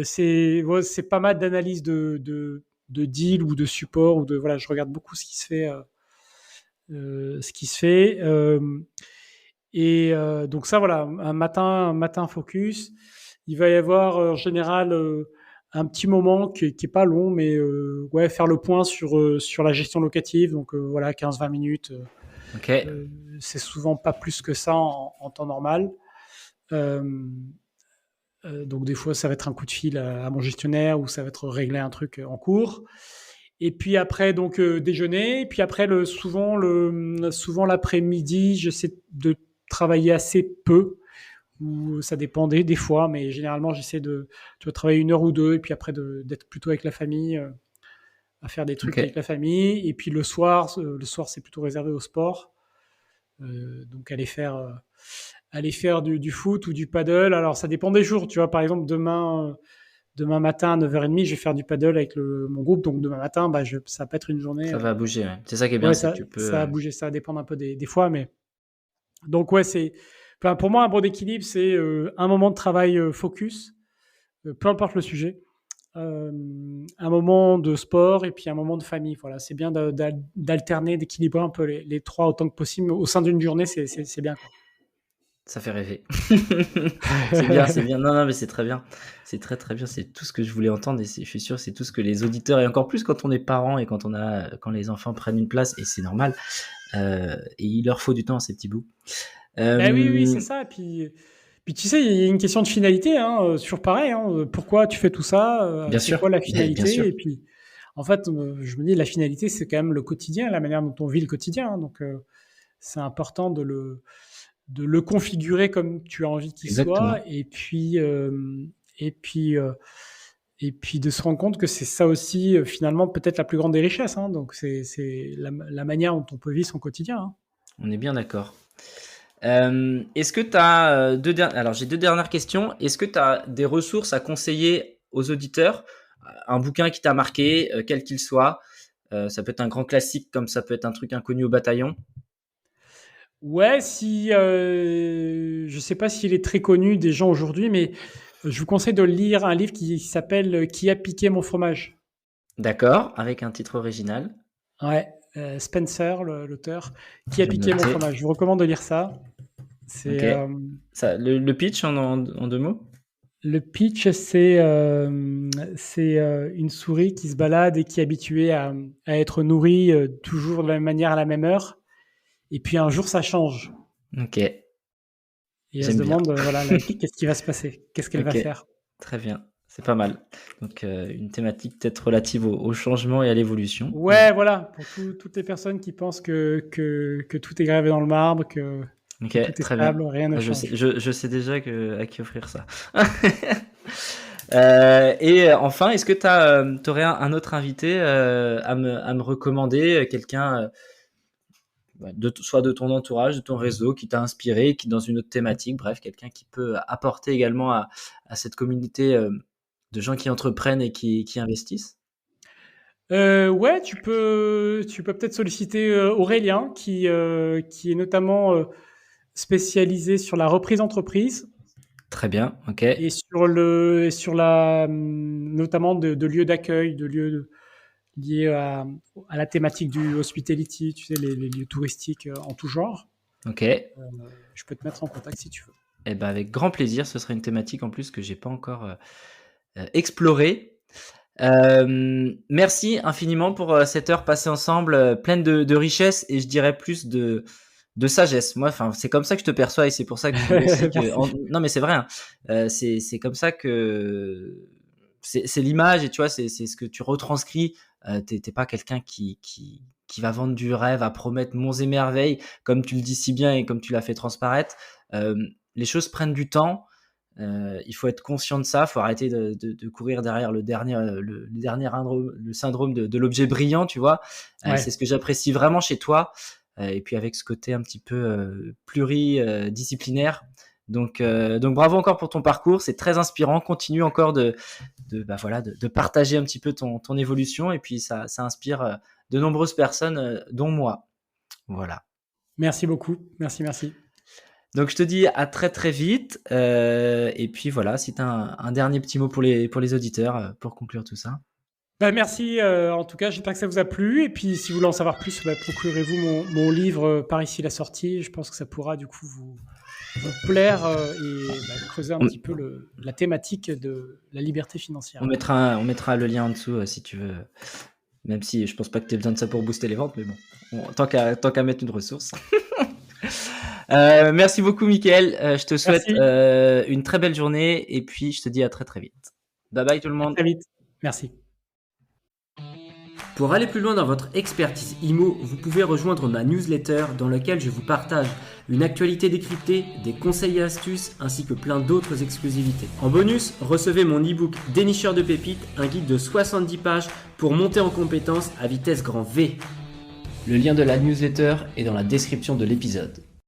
C'est pas mal d'analyse de deal ou de support ou de voilà, je regarde beaucoup ce qui se fait, donc ça voilà, un matin focus. Il va y avoir en général un petit moment qui est pas long, mais ouais, faire le point sur la gestion locative. Donc voilà, 15-20 minutes. Ok. C'est souvent pas plus que ça en temps normal. Euh, donc des fois, ça va être un coup de fil à mon gestionnaire ou ça va être régler un truc en cours. Et puis après, donc déjeuner. Et puis après, souvent l'après-midi, j'essaie de travailler assez peu. Ou ça dépend des fois, mais généralement, j'essaie de travailler 1 heure ou deux. Et puis après, d'être plutôt avec la famille, à faire des trucs avec Ok. la famille. Et puis le soir, c'est plutôt réservé au sport. Donc aller faire du foot ou du paddle. Alors ça dépend des jours, tu vois. Par exemple, demain matin à 9h30, je vais faire du paddle avec mon groupe. Donc demain matin, bah, ça va pas être une journée. Ça va bouger. Ouais. C'est ça qui est bien, Ouais, c'est que ça, tu peux. ça a bougé, ça va dépendre un peu des fois. Mais donc ouais, enfin, pour moi, un bon équilibre, c'est un moment de travail focus, peu importe le sujet. Un moment de sport et puis un moment de famille. Voilà, c'est bien d'alterner, d'équilibrer un peu les trois autant que possible. Au sein d'une journée, c'est bien, quoi. Ça fait rêver. C'est bien, c'est bien. Non, non, mais c'est très bien. C'est très, très bien. C'est tout ce que je voulais entendre et je suis sûr, c'est tout ce que les auditeurs, et encore plus quand on est parent et quand les enfants prennent une place, et c'est normal, et il leur faut du temps à ces petits bouts. Ben oui, oui, Euh, c'est ça. Puis tu sais, il y a une question de finalité, hein, sur pareil. Hein, pourquoi tu fais tout ça? Bien C'est sûr, quoi la mais bien sûr. finalité? Et puis, en fait, je me dis, la finalité, c'est quand même le quotidien, la manière dont on vit le quotidien. Hein. Donc, c'est important de le configurer comme tu as envie qu'il soit. Exactement. Et puis, et puis de se rendre compte que c'est ça aussi, finalement, peut-être la plus grande des richesses. Hein. Donc, c'est la manière dont on peut vivre son quotidien. Hein. On est bien d'accord. Est-ce que tu as alors j'ai deux dernières questions. Est-ce que tu as des ressources à conseiller aux auditeurs? Un bouquin qui t'a marqué, quel qu'il soit. Ça peut être un grand classique comme ça peut être un truc inconnu au bataillon. Ouais, je sais pas s'il est très connu des gens aujourd'hui, mais je vous conseille de lire un livre qui s'appelle Qui a piqué mon fromage. D'accord, avec un titre original. Ouais, Spencer, l'auteur, Qui a Je vais piqué mon noter. fromage. Je vous recommande de lire ça. Ok. C'est Ça, le pitch en deux mots? le pitch, c'est une souris qui se balade et qui est habituée à être nourrie toujours de la même manière à la même heure. Et puis un jour, ça change. Ok, Et elle se j'aime bien. demande, voilà, qu'est-ce qui va se passer? Qu'est-ce qu'elle va Ok, faire? très bien. C'est pas mal. Donc, une thématique peut-être relative au changement et à l'évolution. Ouais, voilà, pour toutes les personnes qui pensent que tout est gravé dans le marbre, que tout Ok, est très bien. stable, rien ne Ah, change. je sais déjà à qui offrir ça. Et enfin, est-ce que tu aurais un autre invité à me recommander, quelqu'un soit de ton entourage, de ton réseau, qui t'a inspiré, qui dans une autre thématique, bref, quelqu'un qui peut apporter également à cette communauté de gens qui entreprennent et qui investissent? Ouais, tu peux peut-être solliciter Aurélien, qui est notamment spécialisé sur la reprise d'entreprise Très bien, ok. notamment de lieux d'accueil, de lieux liés à la thématique du hospitality, tu sais, les lieux touristiques en tout genre. Ok. Je peux te mettre en contact si tu veux. Eh ben avec grand plaisir, ce serait une thématique en plus que j'ai pas encore explorée. Merci infiniment pour cette heure passée ensemble, pleine de richesse et je dirais plus de sagesse. Moi, enfin, c'est comme ça que je te perçois et c'est pour ça que je veux aussi Merci. non, mais c'est vrai, hein. C'est comme ça que c'est l'image et tu vois, c'est ce que tu retranscris. T'es pas quelqu'un qui va vendre du rêve, à promettre monts et merveilles, comme tu le dis si bien et comme tu l'as fait transparaître. Les choses prennent du temps. Il faut être conscient de ça, il faut arrêter de courir derrière le syndrome de l'objet brillant, tu vois. C'est Ouais. ce que j'apprécie vraiment chez toi. Et puis avec ce côté un petit peu pluridisciplinaire. Donc bravo encore pour ton parcours, c'est très inspirant. Continue encore de partager un petit peu ton évolution et puis ça inspire de nombreuses personnes, dont moi. Voilà. Merci beaucoup. Merci. Donc je te dis à très très vite. Et puis voilà, si tu as un dernier petit mot pour les auditeurs pour conclure tout ça. Merci, en tout cas, j'espère que ça vous a plu. Et puis, si vous voulez en savoir plus, procurez-vous mon livre Par ici la sortie. Je pense que ça pourra du coup vous plaire et creuser un petit peu la thématique de la liberté financière. On mettra le lien en dessous si tu veux. Même si je pense pas que tu aies besoin de ça pour booster les ventes, mais bon, tant qu'à mettre une ressource. Merci beaucoup, Mickaël. Je te souhaite une très belle journée et puis je te dis à très très vite. Bye bye tout le monde. À très vite. Merci. Pour aller plus loin dans votre expertise IMO, vous pouvez rejoindre ma newsletter dans laquelle je vous partage une actualité décryptée, des conseils et astuces ainsi que plein d'autres exclusivités. En bonus, recevez mon e-book Dénicheur de pépites, un guide de 70 pages pour monter en compétences à vitesse grand V. Le lien de la newsletter est dans la description de l'épisode.